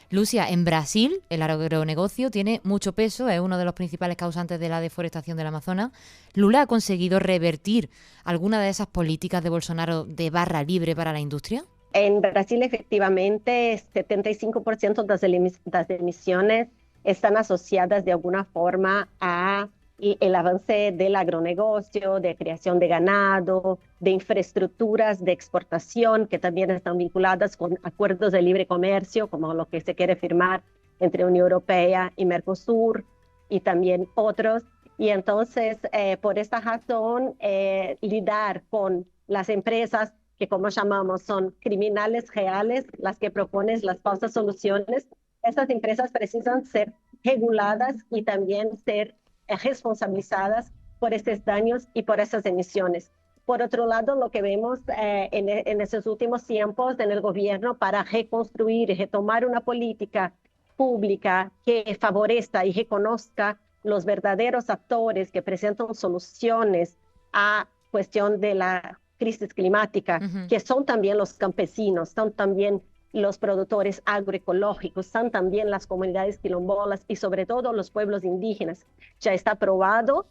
S1: Lucia, en Brasil el agronegocio tiene mucho peso, es uno de los principales causantes de la deforestación del Amazonas. ¿Lula ha conseguido revertir alguna de esas políticas de Bolsonaro de barra libre para la industria?
S16: En Brasil, efectivamente, 75% de las emisiones están asociadas de alguna forma a el avance del agronegocio, de creación de ganado, de infraestructuras de exportación que también están vinculadas con acuerdos de libre comercio, como lo que se quiere firmar entre Unión Europea y Mercosur y también otros. Y entonces, por esta razón, lidar con las empresas que, como llamamos, son criminales reales, las que proponen las falsas soluciones, estas empresas precisan ser reguladas y también ser responsabilizadas por estos daños y por esas emisiones. Por otro lado, lo que vemos en esos últimos tiempos en el gobierno para reconstruir y retomar una política pública que favorezca y reconozca los verdaderos actores que presentan soluciones a cuestión de la crisis climática, que son también los campesinos, son también los productores agroecológicos, son también las comunidades quilombolas y sobre todo los pueblos indígenas. Ya está probado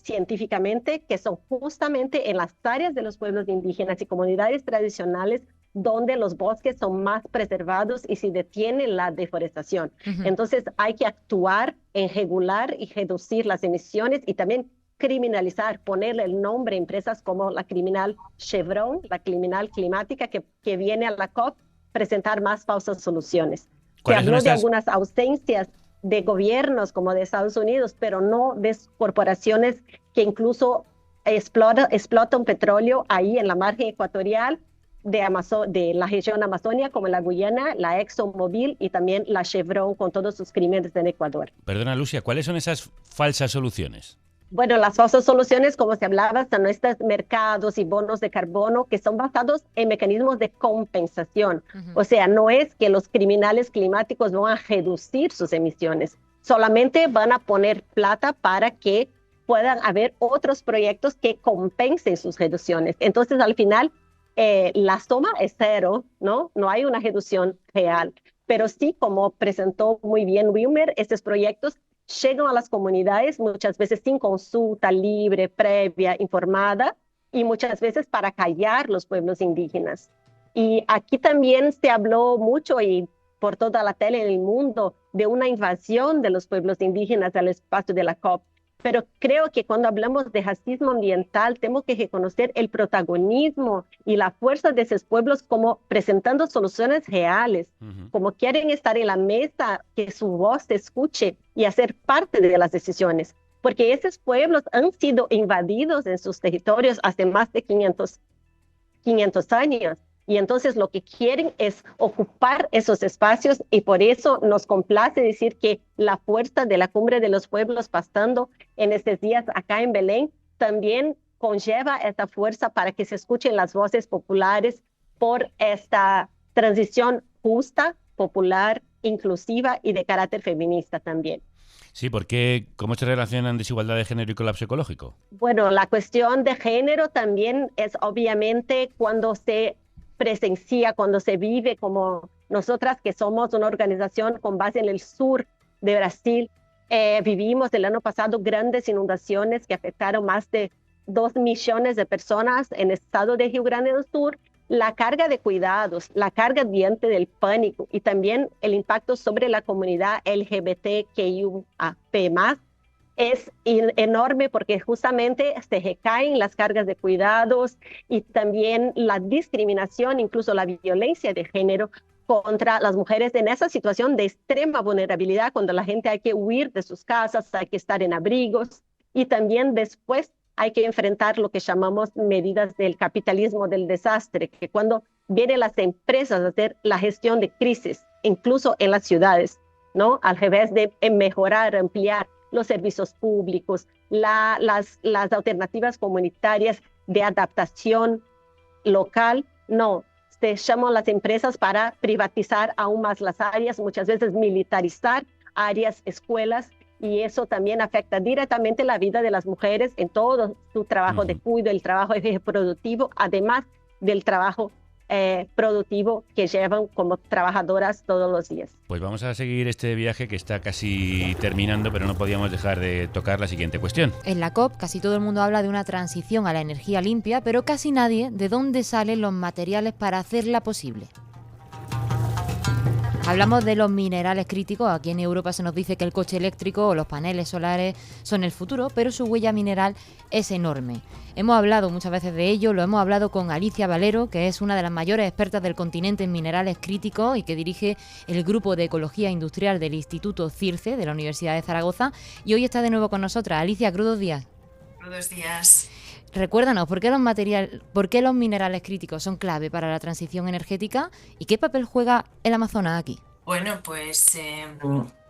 S16: científicamente, que son justamente en las áreas de los pueblos indígenas y comunidades tradicionales donde los bosques son más preservados y se detiene la deforestación. Entonces hay que actuar en regular y reducir las emisiones y también criminalizar, ponerle el nombre a empresas como la criminal Chevron, la criminal climática que viene a la COP presentar más falsas soluciones. Que habló de algunas ausencias de gobiernos como de Estados Unidos, pero no de corporaciones que incluso explotan petróleo ahí en la margen ecuatorial de la región Amazonia, como la Guyana, la ExxonMobil y también la Chevron con todos sus crímenes en Ecuador.
S2: Perdona, Lucia, ¿cuáles son esas falsas soluciones?
S16: Bueno, las falsas soluciones, como se hablaba, son estos mercados y bonos de carbono que son basados en mecanismos de compensación. O sea, no es que los criminales climáticos van a reducir sus emisiones, solamente van a poner plata para que puedan haber otros proyectos que compensen sus reducciones. Entonces, al final, la suma es cero, ¿no? No hay una reducción real. Pero sí, como presentó muy bien Wilmer, estos proyectos llegan a las comunidades muchas veces sin consulta libre, previa, informada, y muchas veces para callar los pueblos indígenas. Y aquí también se habló mucho y por toda la tele en el mundo de una invasión de los pueblos indígenas al espacio de la COP. Pero creo que cuando hablamos de racismo ambiental, tenemos que reconocer el protagonismo y la fuerza de esos pueblos como presentando soluciones reales, como quieren estar en la mesa, que su voz se escuche y hacer parte de las decisiones. Porque esos pueblos han sido invadidos en sus territorios hace más de 500 años. Y entonces lo que quieren es ocupar esos espacios y por eso nos complace decir que la fuerza de la Cumbre de los Pueblos pasando en estos días acá en Belén también conlleva esta fuerza para que se escuchen las voces populares por esta transición justa, popular, inclusiva y de carácter feminista también.
S2: Sí, porque ¿cómo se relacionan desigualdad de género y colapso ecológico?
S16: Bueno, la cuestión de género también es obviamente cuando se presencia, cuando se vive, como nosotras que somos una organización con base en el sur de Brasil, vivimos el año pasado grandes inundaciones que afectaron más de 2 millones de personas en el estado de Rio Grande do Sur. La carga de cuidados, la carga ambiente del pánico y también el impacto sobre la comunidad LGBTQIA+, es enorme porque justamente se recaen las cargas de cuidados y también la discriminación, incluso la violencia de género contra las mujeres en esa situación de extrema vulnerabilidad, cuando la gente hay que huir de sus casas, hay que estar en abrigos y también después hay que enfrentar lo que llamamos medidas del capitalismo del desastre, que cuando vienen las empresas a hacer la gestión de crisis, incluso en las ciudades, ¿no? Al revés de mejorar, ampliar los servicios públicos, las alternativas comunitarias de adaptación local, no, se llaman las empresas para privatizar aún más las áreas, muchas veces militarizar áreas, escuelas, y eso también afecta directamente la vida de las mujeres en todo su trabajo de cuidado, el trabajo reproductivo, además del trabajo productivo que llevan como trabajadoras todos los días.
S2: Pues vamos a seguir este viaje que está casi terminando, pero no podíamos dejar de tocar la siguiente cuestión.
S1: En la COP casi todo el mundo habla de una transición a la energía limpia, pero casi nadie de dónde salen los materiales para hacerla posible. Hablamos de los minerales críticos. Aquí en Europa se nos dice que el coche eléctrico o los paneles solares son el futuro, pero su huella mineral es enorme. Hemos hablado muchas veces de ello, lo hemos hablado con Alicia Valero, que es una de las mayores expertas del continente en minerales críticos y que dirige el Grupo de Ecología Industrial del Instituto CIRCE de la Universidad de Zaragoza. Y hoy está de nuevo con nosotras. Alicia, crudos días.
S17: Crudos días.
S1: Recuérdanos, ¿por qué los minerales críticos son clave para la transición energética y qué papel juega el Amazonas aquí?
S17: Bueno, pues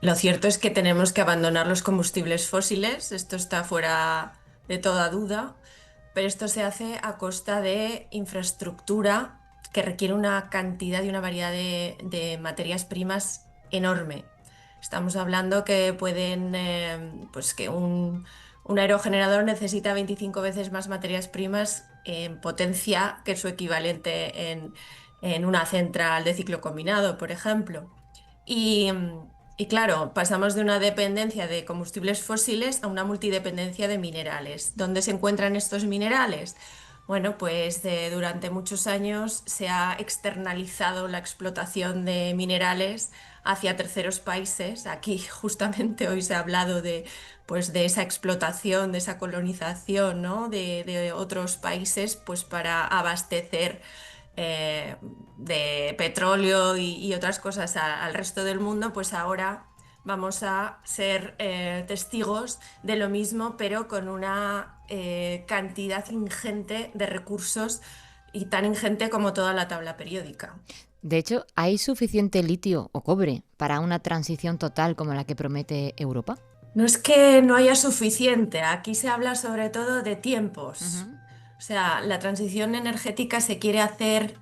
S17: lo cierto es que tenemos que abandonar los combustibles fósiles, esto está fuera de toda duda, pero esto se hace a costa de infraestructura que requiere una cantidad y una variedad de materias primas enorme. Estamos hablando que que un aerogenerador necesita 25 veces más materias primas en potencia que su equivalente en una central de ciclo combinado, por ejemplo. Y Y claro, pasamos de una dependencia de combustibles fósiles a una multidependencia de minerales. ¿Dónde se encuentran estos minerales? Bueno, pues durante muchos años se ha externalizado la explotación de minerales hacia terceros países. Aquí justamente hoy se ha hablado pues, de esa explotación, de esa colonización, ¿no? de otros países pues, para abastecer de petróleo y otras cosas al resto del mundo. Pues ahora vamos a ser testigos de lo mismo, pero con una cantidad ingente de recursos y tan ingente como toda la tabla periódica.
S1: De hecho, ¿hay suficiente litio o cobre para una transición total como la que promete Europa?
S17: No es que no haya suficiente, aquí se habla sobre todo de tiempos. O sea, la transición energética se quiere hacer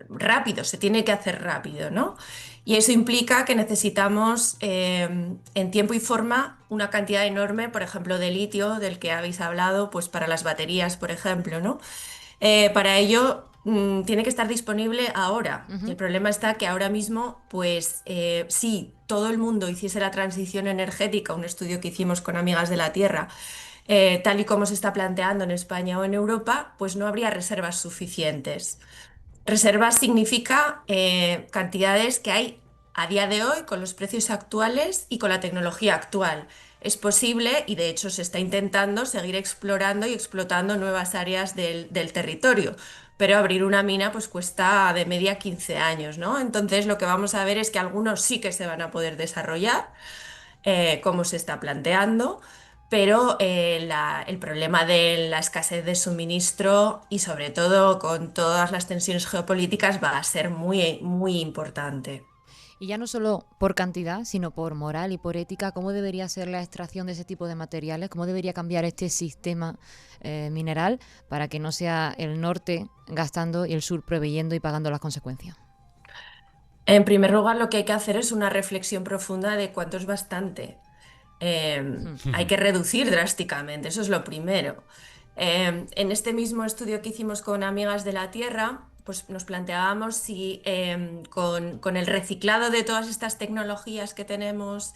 S17: rápido, se tiene que hacer rápido, ¿no? Y eso implica que necesitamos en tiempo y forma una cantidad enorme, por ejemplo, de litio, del que habéis hablado, pues para las baterías, por ejemplo, ¿no? Para ello tiene que estar disponible ahora. Y el problema está que ahora mismo, pues si todo el mundo hiciese la transición energética, un estudio que hicimos con Amigas de la Tierra, tal y como se está planteando en España o en Europa, pues no habría reservas suficientes. Reservas significa cantidades que hay a día de hoy con los precios actuales y con la tecnología actual. Es posible, y de hecho se está intentando, seguir explorando y explotando nuevas áreas del territorio, pero abrir una mina pues cuesta de media 15 años, ¿no? Entonces lo que vamos a ver es que algunos sí que se van a poder desarrollar, como se está planteando, pero el problema de la escasez de suministro y sobre todo con todas las tensiones geopolíticas va a ser muy, muy importante.
S1: Y ya no solo por cantidad, sino por moral y por ética, ¿cómo debería ser la extracción de ese tipo de materiales? ¿Cómo debería cambiar este sistema mineral para que no sea el norte gastando y el sur proveyendo y pagando las consecuencias?
S17: En primer lugar, lo que hay que hacer es una reflexión profunda de cuánto es bastante. Hay que reducir drásticamente, eso es lo primero. En este mismo estudio que hicimos con Amigas de la Tierra, pues nos planteábamos si con el reciclado de todas estas tecnologías que tenemos,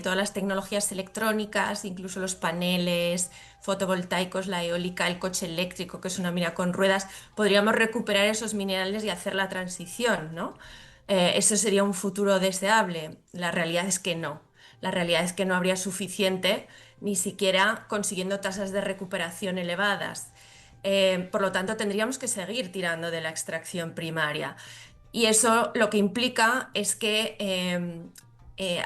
S17: todas las tecnologías electrónicas, incluso los paneles fotovoltaicos, la eólica, el coche eléctrico, que es una mina con ruedas, podríamos recuperar esos minerales y hacer la transición, ¿no? Eso sería un futuro deseable. La realidad es que no. La realidad es que no habría suficiente, ni siquiera consiguiendo tasas de recuperación elevadas. Por lo tanto, tendríamos que seguir tirando de la extracción primaria. Y eso lo que implica es que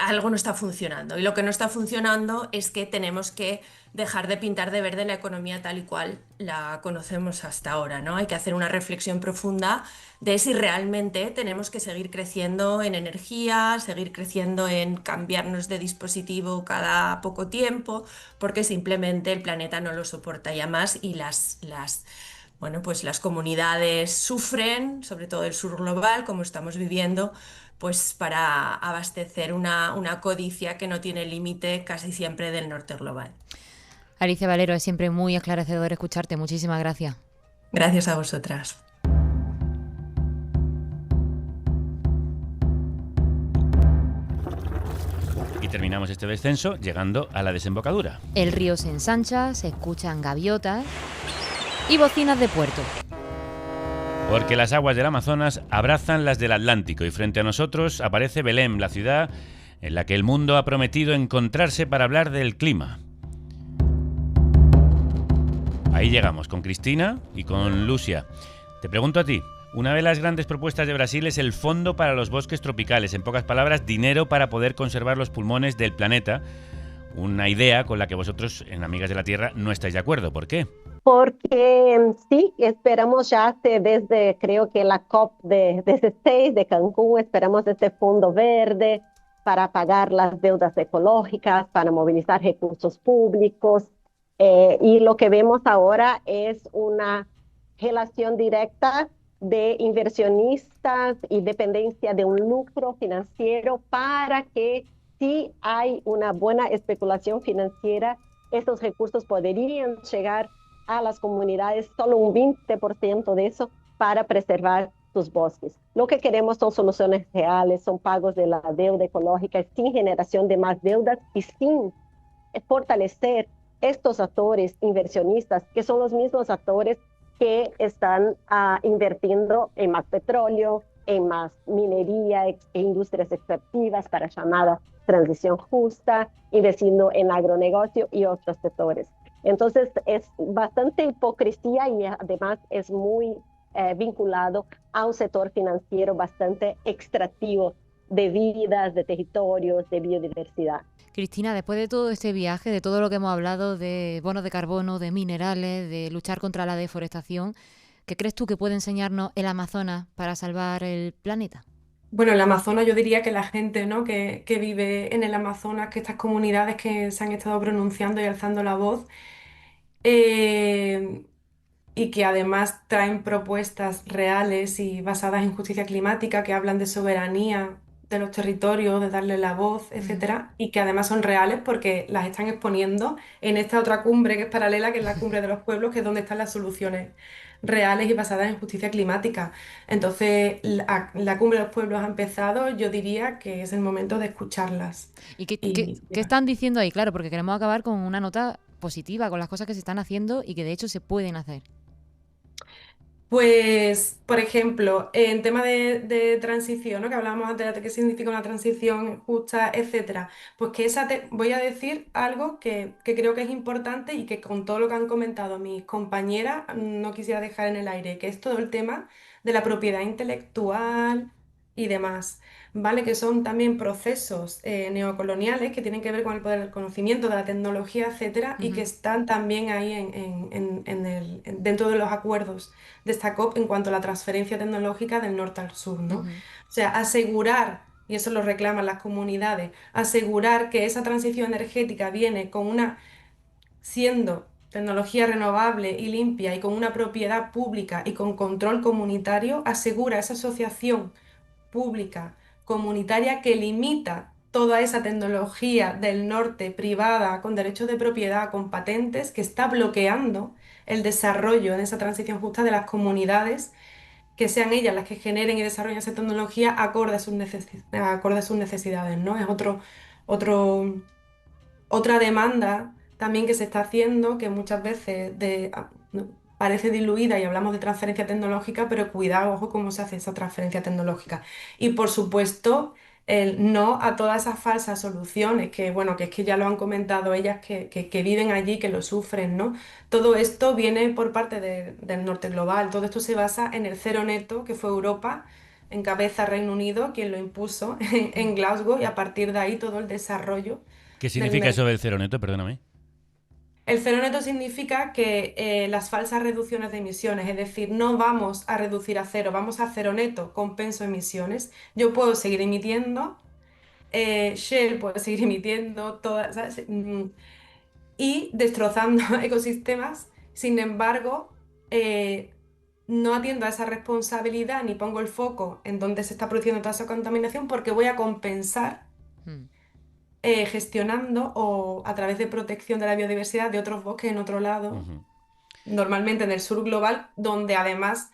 S17: algo no está funcionando. Y lo que no está funcionando es que tenemos que dejar de pintar de verde la economía tal y cual la conocemos hasta ahora, ¿no? Hay que hacer una reflexión profunda de si realmente tenemos que seguir creciendo en energía, seguir creciendo en cambiarnos de dispositivo cada poco tiempo, porque simplemente el planeta no lo soporta ya más y las comunidades sufren, sobre todo el sur global, como estamos viviendo, pues para abastecer una codicia que no tiene límite casi siempre del norte global.
S1: Alicia Valero, es siempre muy esclarecedor escucharte. Muchísimas gracias.
S17: Gracias a vosotras.
S2: Y terminamos este descenso llegando a la desembocadura.
S1: El río se ensancha, se escuchan gaviotas y bocinas de puerto.
S2: Porque las aguas del Amazonas abrazan las del Atlántico y frente a nosotros aparece Belém, la ciudad en la que el mundo ha prometido encontrarse para hablar del clima. Ahí llegamos con Cristina y con Lucia. Te pregunto a ti, una de las grandes propuestas de Brasil es el Fondo para los Bosques Tropicales. En pocas palabras, dinero para poder conservar los pulmones del planeta. Una idea con la que vosotros, en Amigas de la Tierra, no estáis de acuerdo. ¿Por qué?
S16: Porque sí, esperamos ya desde, creo que la COP16 de Cancún, esperamos este fondo verde para pagar las deudas ecológicas, para movilizar recursos públicos. Y lo que vemos ahora es una relación directa de inversionistas y dependencia de un lucro financiero para que si hay una buena especulación financiera, estos recursos podrían llegar a las comunidades, solo un 20% de eso para preservar sus bosques. Lo que queremos son soluciones reales, son pagos de la deuda ecológica sin generación de más deudas y sin fortalecer estos actores inversionistas, que son los mismos actores que están invirtiendo en más petróleo, en más minería e industrias extractivas para llamada transición justa, investiendo en agronegocio y otros sectores. Entonces es bastante hipocresía y además es muy vinculado a un sector financiero bastante extractivo de vidas, de territorios, de biodiversidad.
S1: Cristina, después de todo este viaje, de todo lo que hemos hablado de bonos de carbono, de minerales, de luchar contra la deforestación, ¿qué crees tú que puede enseñarnos el Amazonas para salvar el planeta?
S8: Bueno, el Amazonas, yo diría que la gente, ¿no?, que vive en el Amazonas, que estas comunidades que se han estado pronunciando y alzando la voz, y que además traen propuestas reales y basadas en justicia climática, que hablan de soberanía de los territorios, de darle la voz, etcétera, y que además son reales porque las están exponiendo en esta otra cumbre que es paralela, que es la cumbre de los pueblos, que es donde están las soluciones reales y basadas en justicia climática. Entonces, la cumbre de los pueblos ha empezado, yo diría que es el momento de escucharlas.
S1: ¿Y qué están diciendo ahí? Claro, porque queremos acabar con una nota positiva, con las cosas que se están haciendo y que de hecho se pueden hacer.
S8: Pues, por ejemplo, en tema de transición, ¿no?, que hablábamos antes de qué significa una transición justa, etcétera, pues que voy a decir algo que creo que es importante y que con todo lo que han comentado mis compañeras no quisiera dejar en el aire, que es todo el tema de la propiedad intelectual y demás, ¿vale? Que son también procesos neocoloniales que tienen que ver con el poder del conocimiento, de la tecnología, etcétera, y que están también ahí dentro de los acuerdos de esta COP en cuanto a la transferencia tecnológica del norte al sur, ¿no? O sea, asegurar, y eso lo reclaman las comunidades, asegurar que esa transición energética viene siendo tecnología renovable y limpia y con una propiedad pública y con control comunitario, asegura esa asociación pública comunitaria que limita toda esa tecnología del norte privada con derechos de propiedad, con patentes, que está bloqueando el desarrollo en esa transición justa de las comunidades, que sean ellas las que generen y desarrollen esa tecnología acorde a sus necesidades, ¿no? Es otra demanda también que se está haciendo, que muchas veces parece diluida y hablamos de transferencia tecnológica, pero cuidado, ojo cómo se hace esa transferencia tecnológica. Y por supuesto, el no a todas esas falsas soluciones, que bueno, que es que ya lo han comentado ellas que viven allí, que lo sufren, ¿no? Todo esto viene por parte del norte global, todo esto se basa en el cero neto, que fue Europa, en cabeza Reino Unido, quien lo impuso en Glasgow, y a partir de ahí todo el desarrollo.
S2: ¿Qué significa eso del cero neto? Perdóname.
S8: El cero neto significa que las falsas reducciones de emisiones, es decir, no vamos a reducir a cero, vamos a cero neto, compenso emisiones. Yo puedo seguir emitiendo, Shell puede seguir emitiendo, todas, ¿sabes? Y destrozando ecosistemas. Sin embargo, no atiendo a esa responsabilidad ni pongo el foco en donde se está produciendo toda esa contaminación, porque voy a compensar gestionando o a través de protección de la biodiversidad de otros bosques en otro lado, normalmente en el sur global, donde además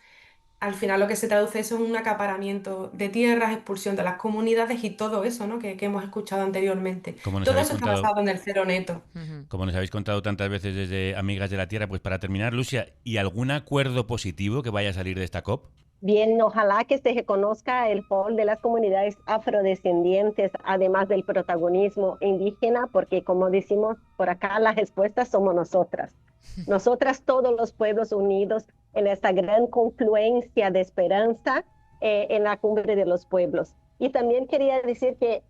S8: al final lo que se traduce eso es un acaparamiento de tierras, expulsión de las comunidades y todo eso, ¿no?, que hemos escuchado anteriormente. Todo eso está basado en el cero neto.
S2: Como nos habéis contado tantas veces desde Amigas de la Tierra, pues para terminar, Lucia, ¿y algún acuerdo positivo que vaya a salir de esta COP?
S16: Bien, ojalá que se reconozca el rol de las comunidades afrodescendientes, además del protagonismo indígena, porque como decimos por acá, las respuestas somos nosotras. Nosotras, todos los pueblos unidos en esta gran confluencia de esperanza en la cumbre de los pueblos. Y también quería decir que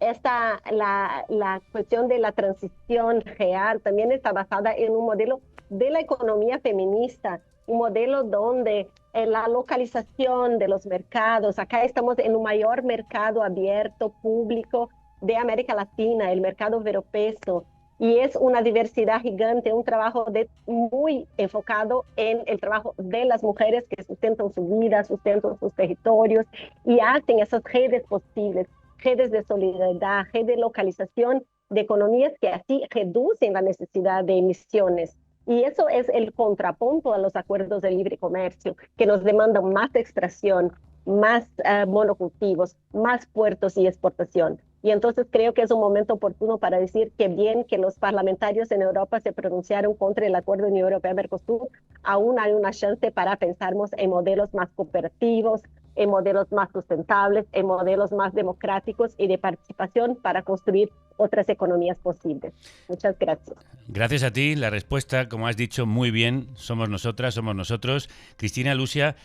S16: la cuestión de la transición real también está basada en un modelo de la economía feminista, un modelo donde la localización de los mercados, acá estamos en un mayor mercado abierto, público de América Latina, el mercado europeo, y es una diversidad gigante, un trabajo muy enfocado en el trabajo de las mujeres que sustentan su vida, sustentan sus territorios y hacen esas redes posibles, redes de solidaridad, redes de localización de economías que así reducen la necesidad de emisiones. Y eso es el contrapunto a los acuerdos de libre comercio, que nos demandan más extracción, más monocultivos, más puertos y exportación. Y entonces creo que es un momento oportuno para decir que bien que los parlamentarios en Europa se pronunciaron contra el acuerdo Unión Europea-Mercosur, aún hay una chance para pensarnos en modelos más cooperativos, en modelos más sustentables, en modelos más democráticos y de participación para construir otras economías posibles. Muchas gracias.
S2: Gracias a ti. La respuesta, como has dicho muy bien, somos nosotras, somos nosotros. Cristina, Lucia,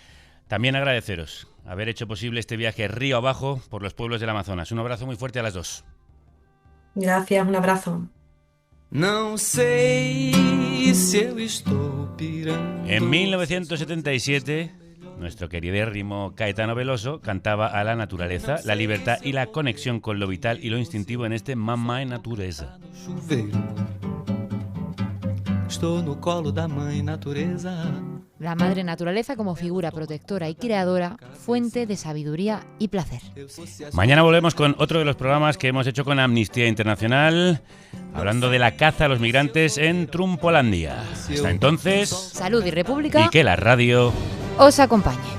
S2: también agradeceros haber hecho posible este viaje río abajo por los pueblos del Amazonas. Un abrazo muy fuerte a las dos.
S8: Gracias, un abrazo.
S2: En 1977, nuestro queridérrimo Caetano Veloso cantaba a la naturaleza, la libertad y la conexión con lo vital y lo instintivo en este Mamãe Natureza.
S18: Estou no colo da mãe natureza.
S1: La madre naturaleza como figura protectora y creadora, fuente de sabiduría y placer.
S2: Mañana volvemos con otro de los programas que hemos hecho con Amnistía Internacional, hablando de la caza a los migrantes en Trumpolandia. Hasta entonces,
S1: salud y república,
S2: y que la radio
S1: os acompañe.